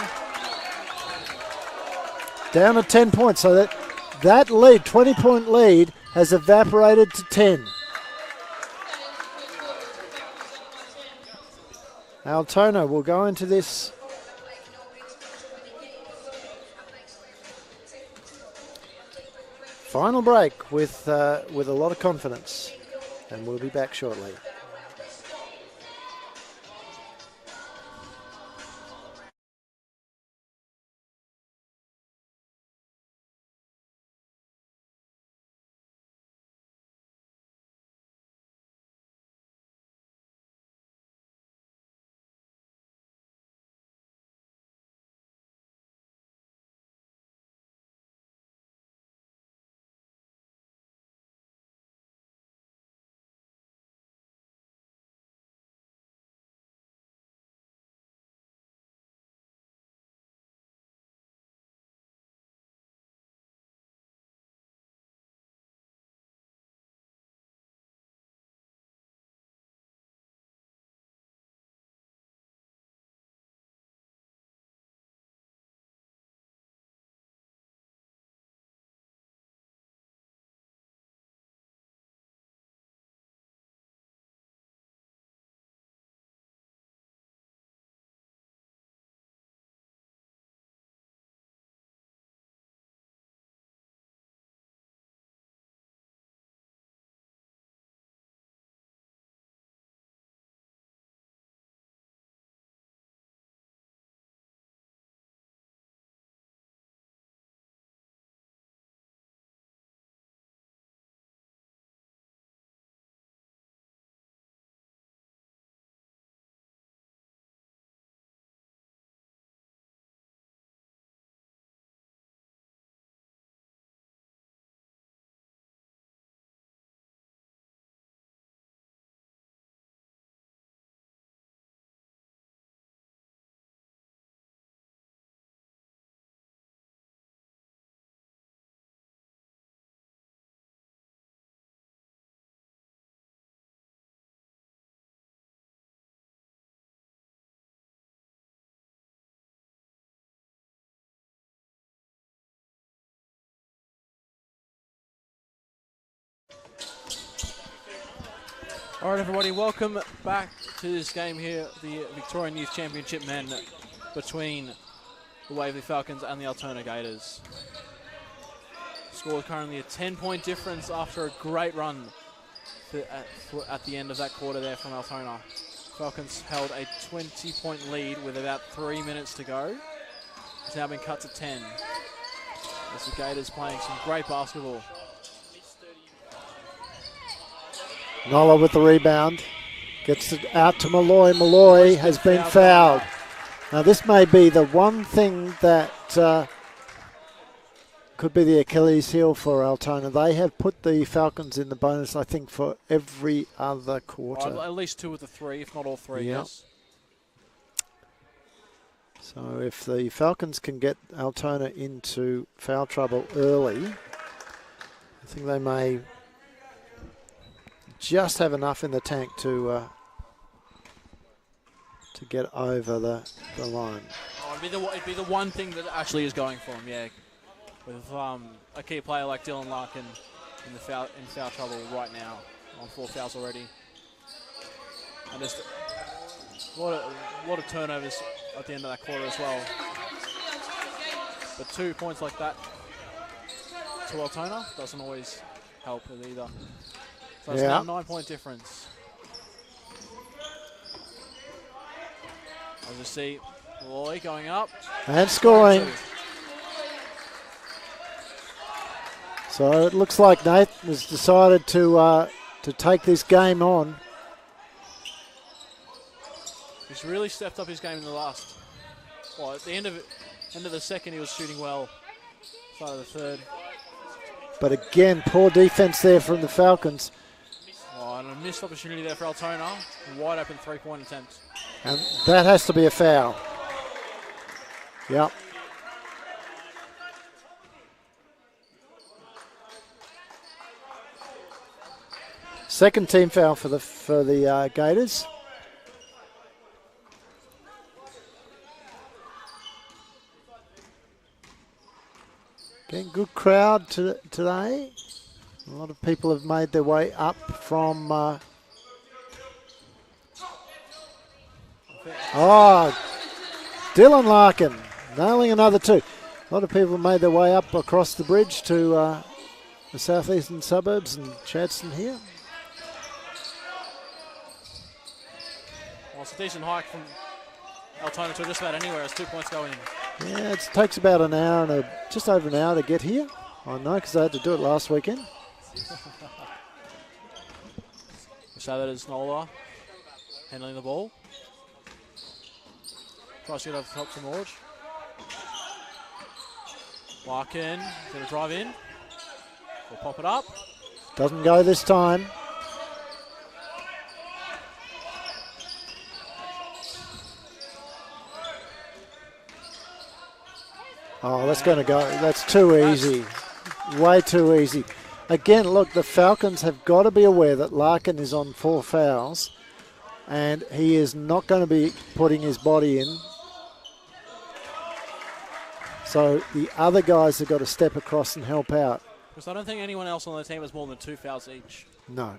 Down to 10 points, so that lead, 20-point lead, has evaporated to 10. Altona will go into this final break with a lot of confidence, and we'll be back shortly. All right, everybody, welcome back to this game here, the Victorian Youth Championship men between the Waverley Falcons and the Altona Gators. Score currently a 10-point difference after a great run at the end of that quarter there from Altona. Falcons held a 20-point lead with about 3 minutes to go. It's now been cut to 10. As the Gators playing some great basketball. Nola with the rebound. Gets it out to Malloy. Malloy has been fouled. Now this may be the one thing that could be the Achilles heel for Altona. They have put the Falcons in the bonus, I think, for every other quarter. At least 2 of the 3, if not all 3, Yep. yes. So if the Falcons can get Altona into foul trouble early, I think they may just have enough in the tank to get over the line. Oh, it'd be the one thing that actually is going for him, yeah. With a key player like Dylan Larkin in foul trouble right now, on 4 fouls already. And just a lot of turnovers at the end of that quarter as well. But 2 points like that to Altona doesn't always help with either. So it's now a 9-point difference. I'll just see Malloy going up. And scoring. So it looks like Nathan has decided to take this game on. He's really stepped up his game in the last. Well, at the end of the second, he was shooting well. Start of the third. But again, poor defense there from the Falcons. Oh, and a missed opportunity there for Altona. Wide open 3-point attempt. And that has to be a foul. Yep. Second team foul for the Gators. Again, good crowd today. A lot of people have made their way up from. Dylan Larkin nailing another 2. A lot of people made their way up across the bridge to the southeastern suburbs and Chadstone here. Well, it's a decent hike from Altona to just about anywhere as 2 points go in. Yeah, it takes about an hour and just over an hour to get here. I know because I had to do it last weekend. So that is Nola handling the ball. Tries to get over the top to Morge. Larkin going to drive in. We'll pop it up. Doesn't go this time. Oh, that's going to go. That's too easy. Way too easy. Again, look, the Falcons have got to be aware that Larkin is on 4 fouls and he is not going to be putting his body in. So the other guys have got to step across and help out. Because I don't think anyone else on the team has more than 2 fouls each. No.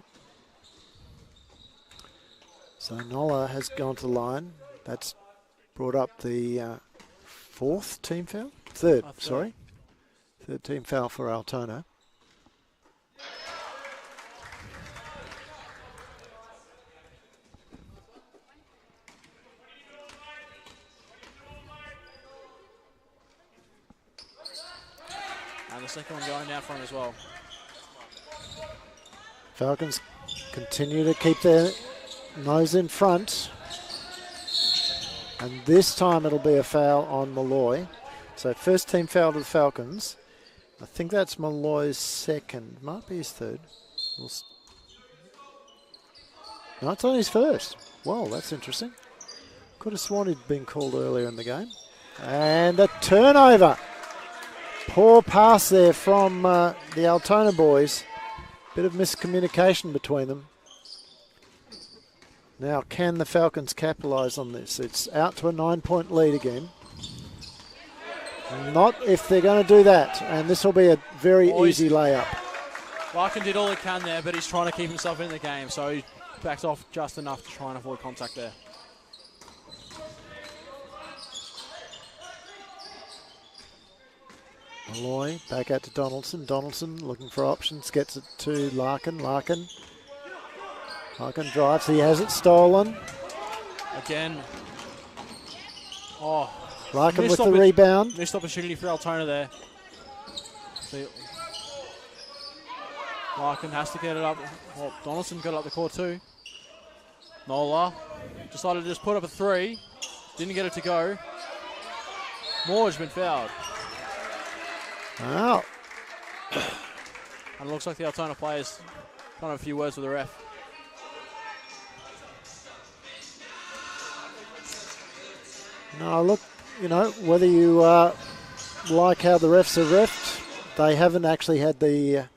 So Nola has gone to the line. That's brought up the 4th team foul? Third. Sorry. 3rd team foul for Altona. And the second one going down for him as well. Falcons continue to keep their nose in front. And this time it'll be a foul on Malloy. So first team foul to the Falcons. I think that's Malloy's second. Might be his third. No, it's only his first. Well, that's interesting. Could have sworn he'd been called earlier in the game. And a turnover. Poor pass there from the Altona boys. Bit of miscommunication between them. Now, can the Falcons capitalise on this? It's out to a 9-point lead again. Not if they're going to do that. And this will be a very easy layup. Larkin did all he can there, but he's trying to keep himself in the game. So he backs off just enough to try and avoid contact there. Malloy back out to Donaldson. Donaldson looking for options. Gets it to Larkin. Larkin drives. He has it stolen. Again. Oh. Larkin with the rebound. Missed opportunity for Altona there. Larkin has to get it up. Well, Donaldson got it up the court too. Nola decided to just put up a 3. Didn't get it to go. Moore's been fouled. Wow. And it looks like the Altona players trying a few words with the ref. No, look, you know, whether you like how the refs are reffed, they haven't actually had the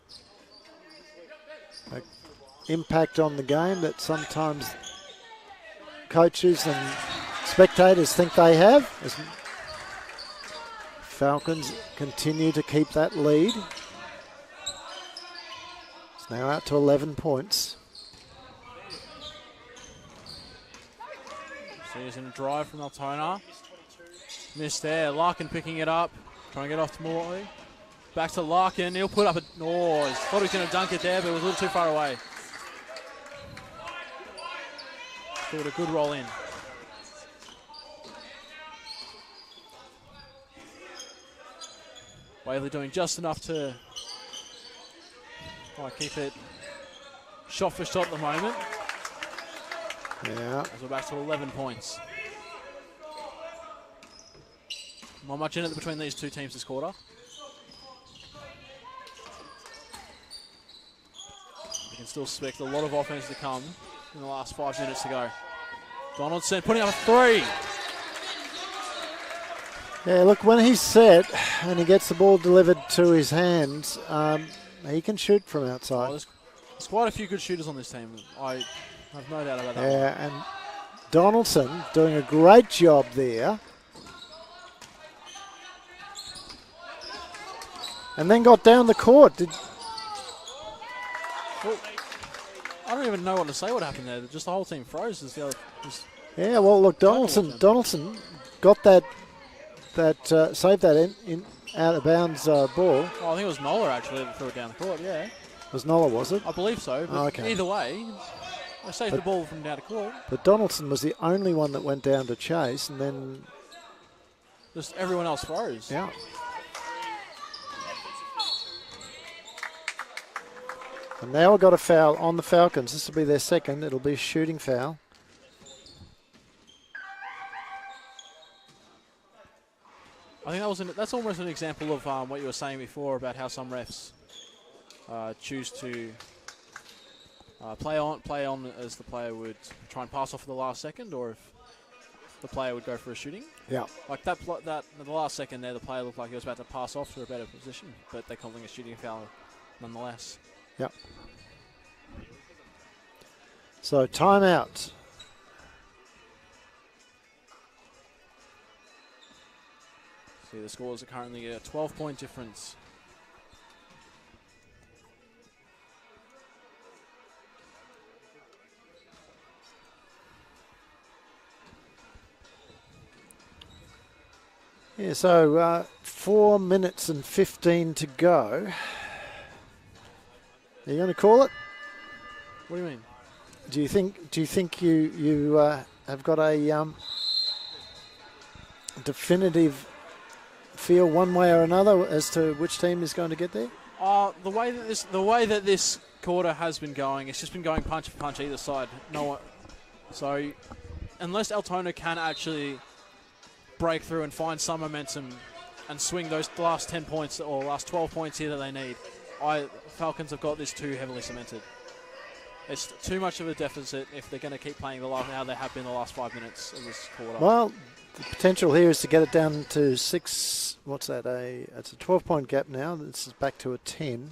impact on the game that sometimes coaches and spectators think they have. As Falcons continue to keep that lead. It's now out to 11 points. Season drive from Altona. Missed there. Larkin picking it up. Trying to get off to Morley. Back to Larkin. He'll put up a... Oh, he thought he was going to dunk it there, but it was a little too far away. Give it a good roll in. Waverley doing just enough to keep it shot for shot at the moment. Yeah. As we're back to 11 points. Not much in it between these two teams this quarter. We can still expect a lot of offense to come in the last 5 minutes to go. Donaldson putting up a 3. Yeah, look, when he's set and he gets the ball delivered to his hands, he can shoot from outside. Oh, there's quite a few good shooters on this team. I have no doubt about that. Yeah, and Donaldson doing a great job there. And then got down the court. Well, I don't even know what to say what happened there. Just the whole team froze. Yeah, well, look, Donaldson got that saved that in out of bounds ball. Oh, I think it was Nola actually that threw it down the court, yeah. Was Nola, was it? I believe so, but okay. Either way, I saved the ball from down the court. But Donaldson was the only one that went down to chase, and then... Just everyone else froze. Yeah. And now we've got a foul on the Falcons. This will be their second. It'll be a shooting foul. I think that's almost an example of what you were saying before about how some refs choose to play on as the player would try and pass off at the last second, or if the player would go for a shooting. Yeah. Like that the last second there, the player looked like he was about to pass off to a better position, but they're calling a shooting foul nonetheless. Yep. So timeout. See, the scores are currently a 12-point difference. Yeah, so 4 minutes and 15 to go. Are you going to call it? What do you mean? Do you think you have got a definitive feel one way or another as to which team is going to get there? The way that this quarter has been going, it's just been going punch for punch either side. So unless Altona can actually break through and find some momentum and swing those last 10 points or last 12 points here that they need, Falcons have got this too heavily cemented. It's too much of a deficit if they're going to keep playing how they have been the last 5 minutes of this quarter. Well, the potential here is to get it down to 6. What's that? It's a 12-point gap now. This is back to a 10.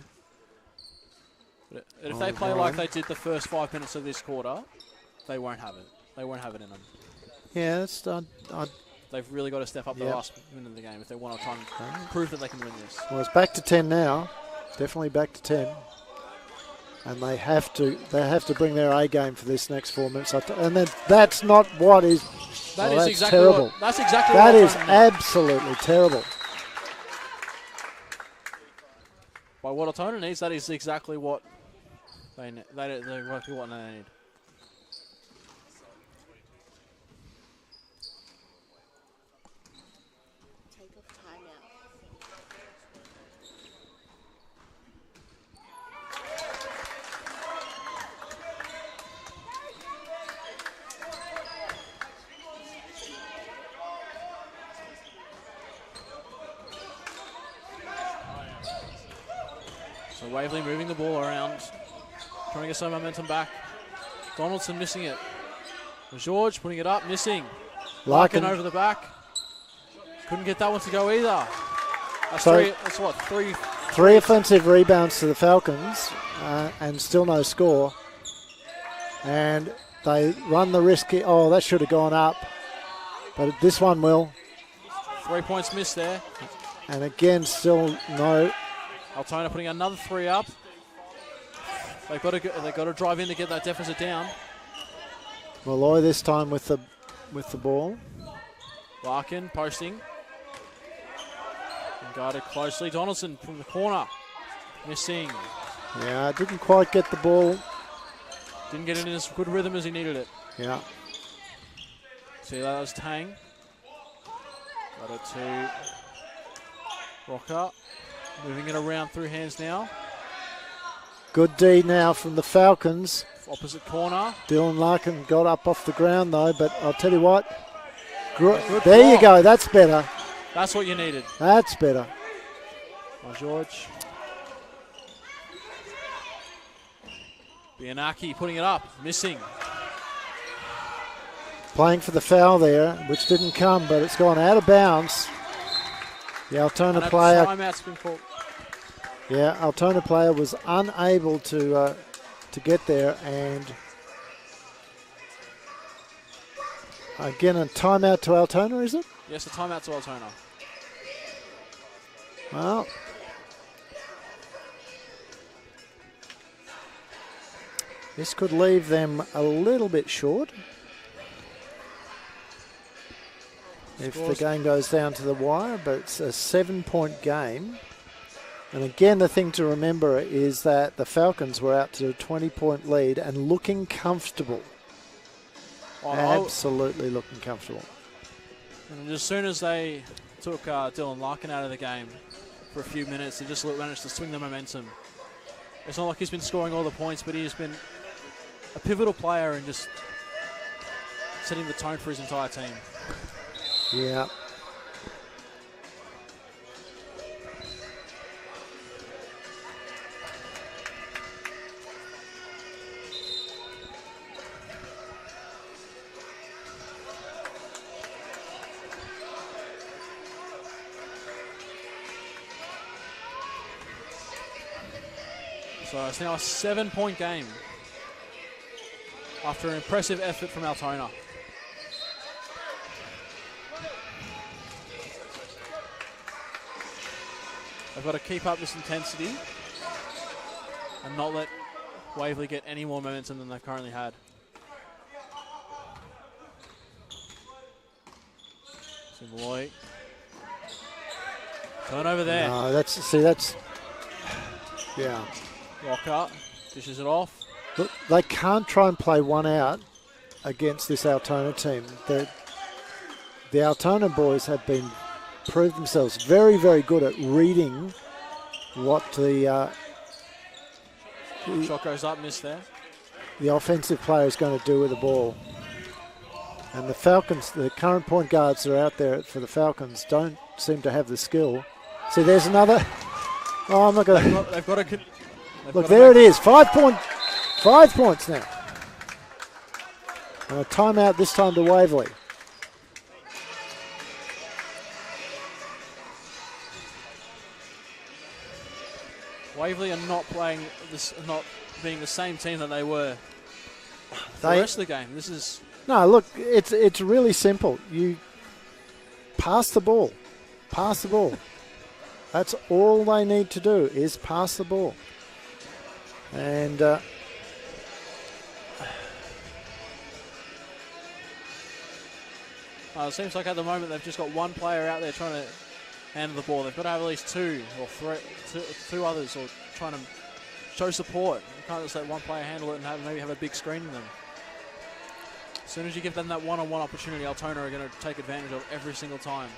But if they play like they did the first 5 minutes of this quarter, they won't have it. They won't have it in them. Yeah, it's they've really got to step up the last minute of the game if they want to try and prove that they can win this. Well, it's back to 10 now. Definitely back to 10. And they have to bring their A game for this next 4 minutes. And then that's not what is. That's exactly terrible. That's exactly that what is absolutely terrible. By what Altona needs, that is exactly what they need. Exactly what they need. So Waverley moving the ball around, trying to get some momentum back. Donaldson missing it. George putting it up, missing. Larkin over the back. Couldn't get that one to go either. That's three. Three offensive rebounds to the Falcons and still no score. And they run the risk. Oh, that should have gone up. But this one will. 3 points missed there. And again, still no. Altona putting another 3 up. They've got to drive in to get that deficit down. Malloy this time with the ball. Larkin posting. And guarded closely. Donaldson from the corner. Missing. Yeah, didn't quite get the ball. Didn't get it in as good rhythm as he needed it. Yeah. See, that was Tang. Got it to Rocker. Moving it around through hands now. Good D now from the Falcons. Opposite corner. Dylan Larkin got up off the ground though, but I'll tell you what. Good there block. You go, that's better. That's what you needed. That's better. Oh, George. Bianaki putting it up, missing. Playing for the foul there, which didn't come, but it's gone out of bounds. The Altona player. Timeout's been called. Yeah, Altona player was unable to get there, and again a timeout to Altona, is it? Yes, a timeout to Altona. Well, this could leave them a little bit short if the game goes down to the wire, but it's a 7-point game. And again, the thing to remember is that the Falcons were out to a 20-point lead and looking comfortable. Absolutely looking comfortable. And as soon as they took Dylan Larkin out of the game for a few minutes, they just managed to swing the momentum. It's not like he's been scoring all the points, but he's been a pivotal player and just setting the tone for his entire team. Yeah. So it's now a 7-point game after an impressive effort from Altona. They've got to keep up this intensity and not let Waverley get any more momentum than they've currently had. Malloy. Turnover there. No, that's yeah. Rocker dishes it off. Look, they can't try and play one out against this Altona team. The Altona boys have proved themselves very, very good at reading what the shot goes up, missed there. The offensive player is going to do with the ball. And the Falcons, the current point guards that are out there for the Falcons, don't seem to have the skill. See, there's another. Oh, I'm not going to. They've got to. Look, there it is. 5 points now. And a timeout this time to Waverley. Waverley are not playing this, not being the same team that they were for the rest of the game. This is. No, look, it's really simple. You pass the ball. Pass the ball. That's all they need to do is pass the ball. And it seems like at the moment they've just got one player out there trying to handle the ball. They've got to have at least two others or trying to show support. You can't just let one player handle it and maybe have a big screen in them. As soon as you give them that one-on-one opportunity, Altona are going to take advantage of every single time.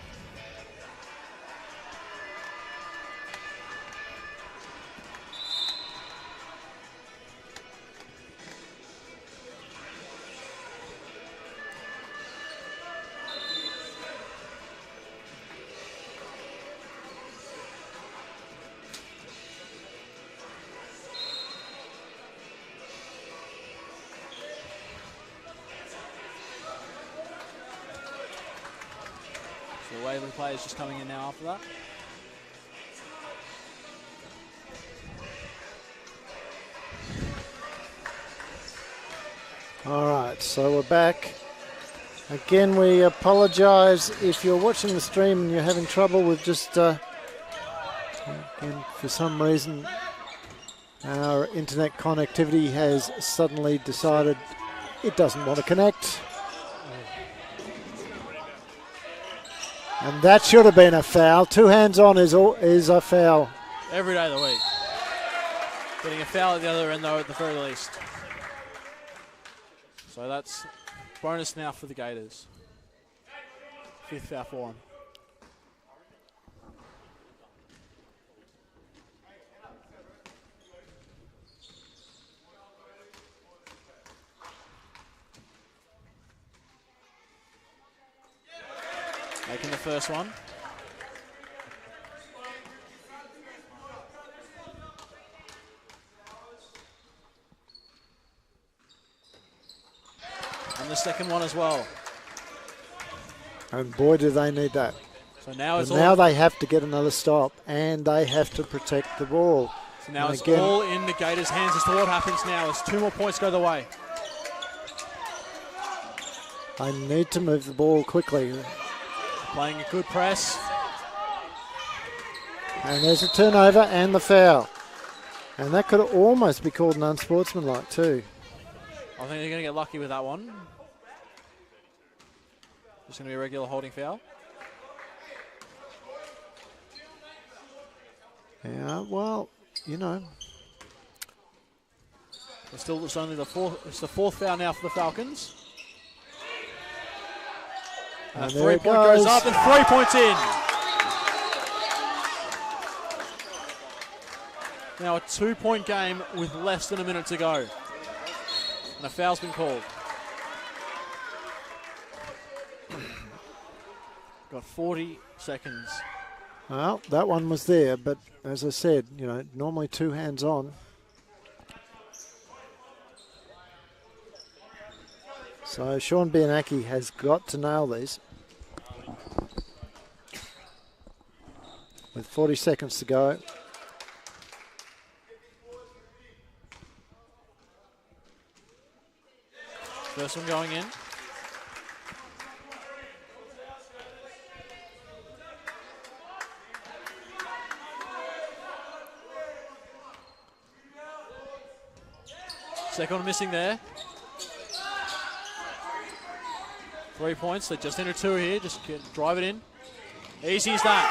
the Waverley players just coming in now after that. All right, so we're back. Again, we apologise if you're watching the stream and you're having trouble with just, again, for some reason, our internet connectivity has suddenly decided it doesn't want to connect. And that should have been a foul. 2 hands on is a foul. Every day of the week. Getting a foul at the other end, though, at the very least. So that's bonus now for the Gators. 5th foul for them. Making the first one. And the second one as well. And boy, do they need that. So now it's now they have to get another stop, and they have to protect the ball. So now it's all in the Gators' hands as to what happens now as 2 more points go the way. They need to move the ball quickly. Playing a good press. And there's a turnover and the foul. And that could almost be called an unsportsmanlike too. I think they're going to get lucky with that one. Just going to be a regular holding foul. Yeah, well, you know. It's only the fourth. It's the 4th foul now for the Falcons. And 3-point goes up and 3 points in. Now a 2-point game with less than a minute to go. And a foul's been called. Got 40 seconds. Well, that one was there, but as I said, you know, normally 2 hands on. So Sean Bianacchi has got to nail these. With 40 seconds to go. First one going in. Second one missing there. 3 points. They just entered 2 here. Just drive it in. Easy as that.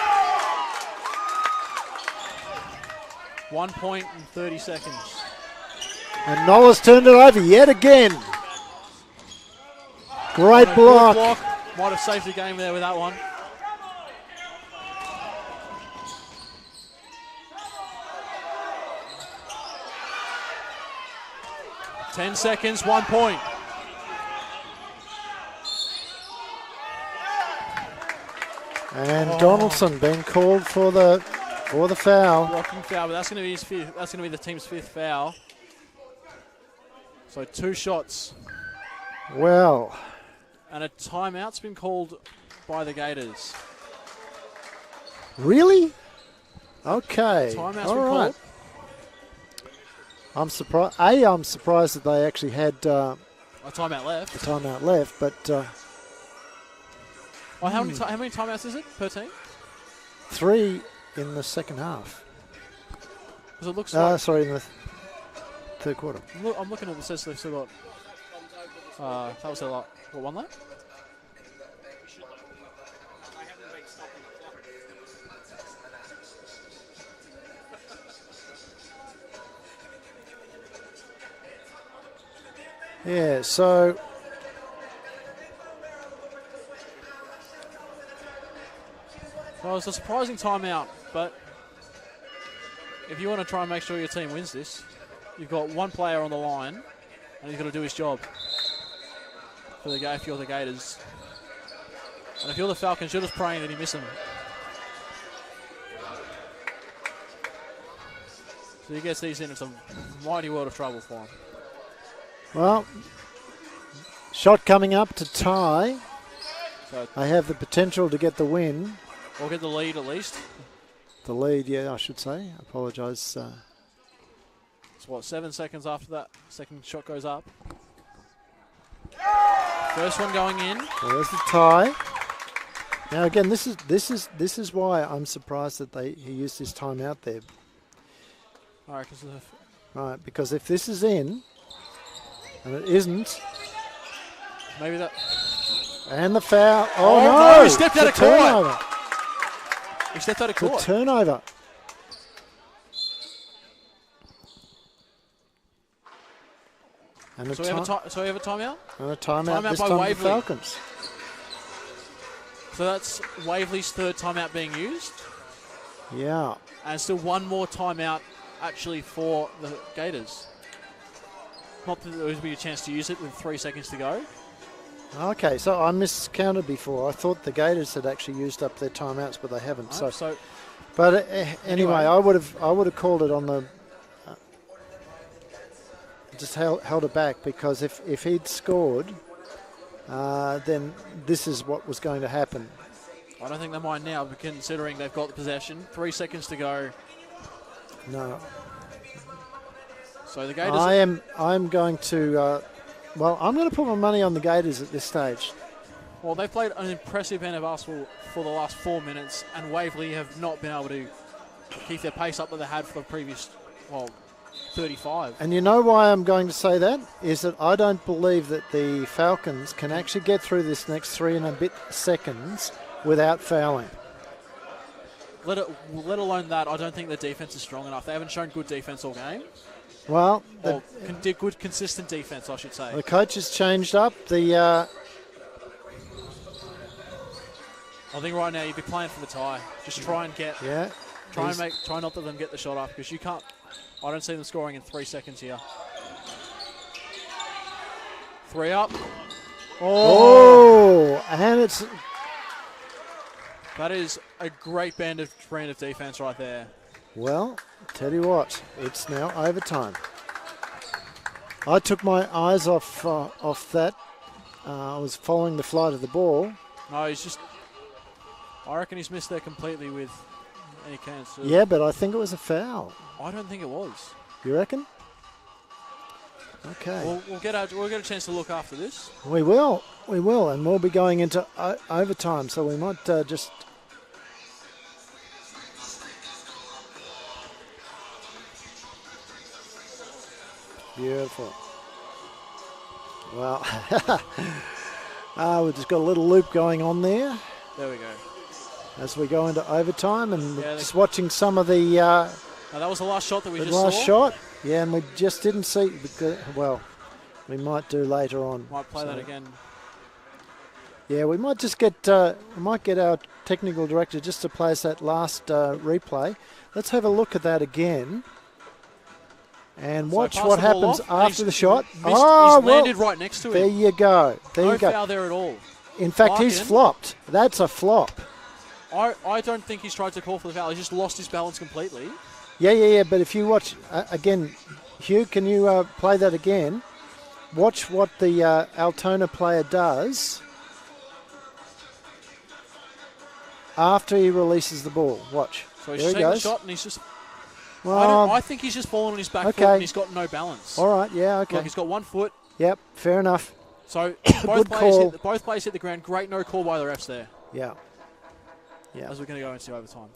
1 point and 30 seconds. And Nola's turned it over yet again. Great block. Might have saved the game there with that one. Ten seconds, 1 point. And Donaldson being called for the foul. Blocking foul, but that's going to be his 5th. That's going to be the team's 5th foul. So 2 shots. Well. And a timeout's been called by the Gators. Really? Okay. Timeout's all been right. called. I'm surprised. I'm surprised that they actually had a timeout left. A timeout left, but how many timeouts is it per team? 3 in the second half. Because it looks like. Sorry, in the third quarter. I'm looking at the says they've still got. That was their lot. What, 1 left? Yeah, so well, it's a surprising timeout, but if you want to try and make sure your team wins this, you've got 1 player on the line, and he's got to do his job. If you're the Gators. And if you're the Falcons, you're just praying that he miss them. So he gets these in, it's a mighty world of trouble for him. Well, shot coming up to tie. So they have the potential to get the win. or get the lead at least. The lead, yeah, I should say. I apologise. It's what, 7 seconds after that second shot goes up. First one going in. Well, there's the tie. Now again, this is why I'm surprised that he used his timeout there. All right, Right, because if this is in, and it isn't, maybe that. and the foul. Oh, no! He stepped out of turnover. court. He stepped out of The court. turnover. And So we have a timeout. And a timeout Timeout this by time for Waverley. the Falcons. So that's Waverley's third timeout being used, Yeah. and still one more timeout actually for the Gators. Not that there would be a chance to use it with 3 seconds to go. Okay, so I miscounted before. I thought the Gators had actually used up their timeouts, but they haven't. So but anyway, I would have called it on the. Just held it back, because if he'd scored, then this is what was going to happen. I don't think they mind now, considering they've got the possession. 3 seconds to go. No. So the Gators. I'm going to. I'm going to put my money on the Gators at this stage. Well, they've played an impressive end of basketball for the last 4 minutes, and Waverley have not been able to keep their pace up that they had for the previous, 35. And you know why I'm going to say that? Is that I don't believe that the Falcons can actually get through this next 3 and a bit seconds without fouling. Let alone that, I don't think their defense is strong enough. They haven't shown good defense all game. Well, Good, consistent defense, I should say. the coach has changed up the. I think right now you'd be playing for the tie. Just try and get. Yeah. Try not to let them get the shot up, because you can't. I don't see them scoring in 3 seconds here. 3 up. Oh, and it's. That is a great brand of defense right there. Well, tell you what, it's now overtime. I took my eyes off that. I was following the flight of the ball. No, I reckon he's missed there completely with any chance. Yeah, but I think it was a foul. I don't think it was. You reckon? Okay. We'll get a chance to look after this. We will, and we'll be going into overtime, so we might just. Beautiful. Well, we've just got a little loop going on there. There we go. As we go into overtime, and just watching some of the. Now that was the last shot that we just saw. Last shot, yeah, and we just didn't see. Well, we might do later on. Might play that again. Yeah, we might just get our technical director just to play us that last replay. Let's have a look at that again. And watch what happens after the shot. He's landed right next to him. There you go. No foul there at all. In fact, he's flopped. That's a flop. I don't think he's tried to call for the foul. He just lost his balance completely. Yeah. But if you watch, again, Hugh, can you play that again? Watch what the Altona player does after he releases the ball. Watch. So he's taking the shot and he's just... Well, I think he's just fallen on his back foot and he's got no balance. All right, yeah, okay. Look, he's got 1 foot. Yep, fair enough. So both players hit the ground. Great no call by the refs there. Yeah. As we're going to go into overtime.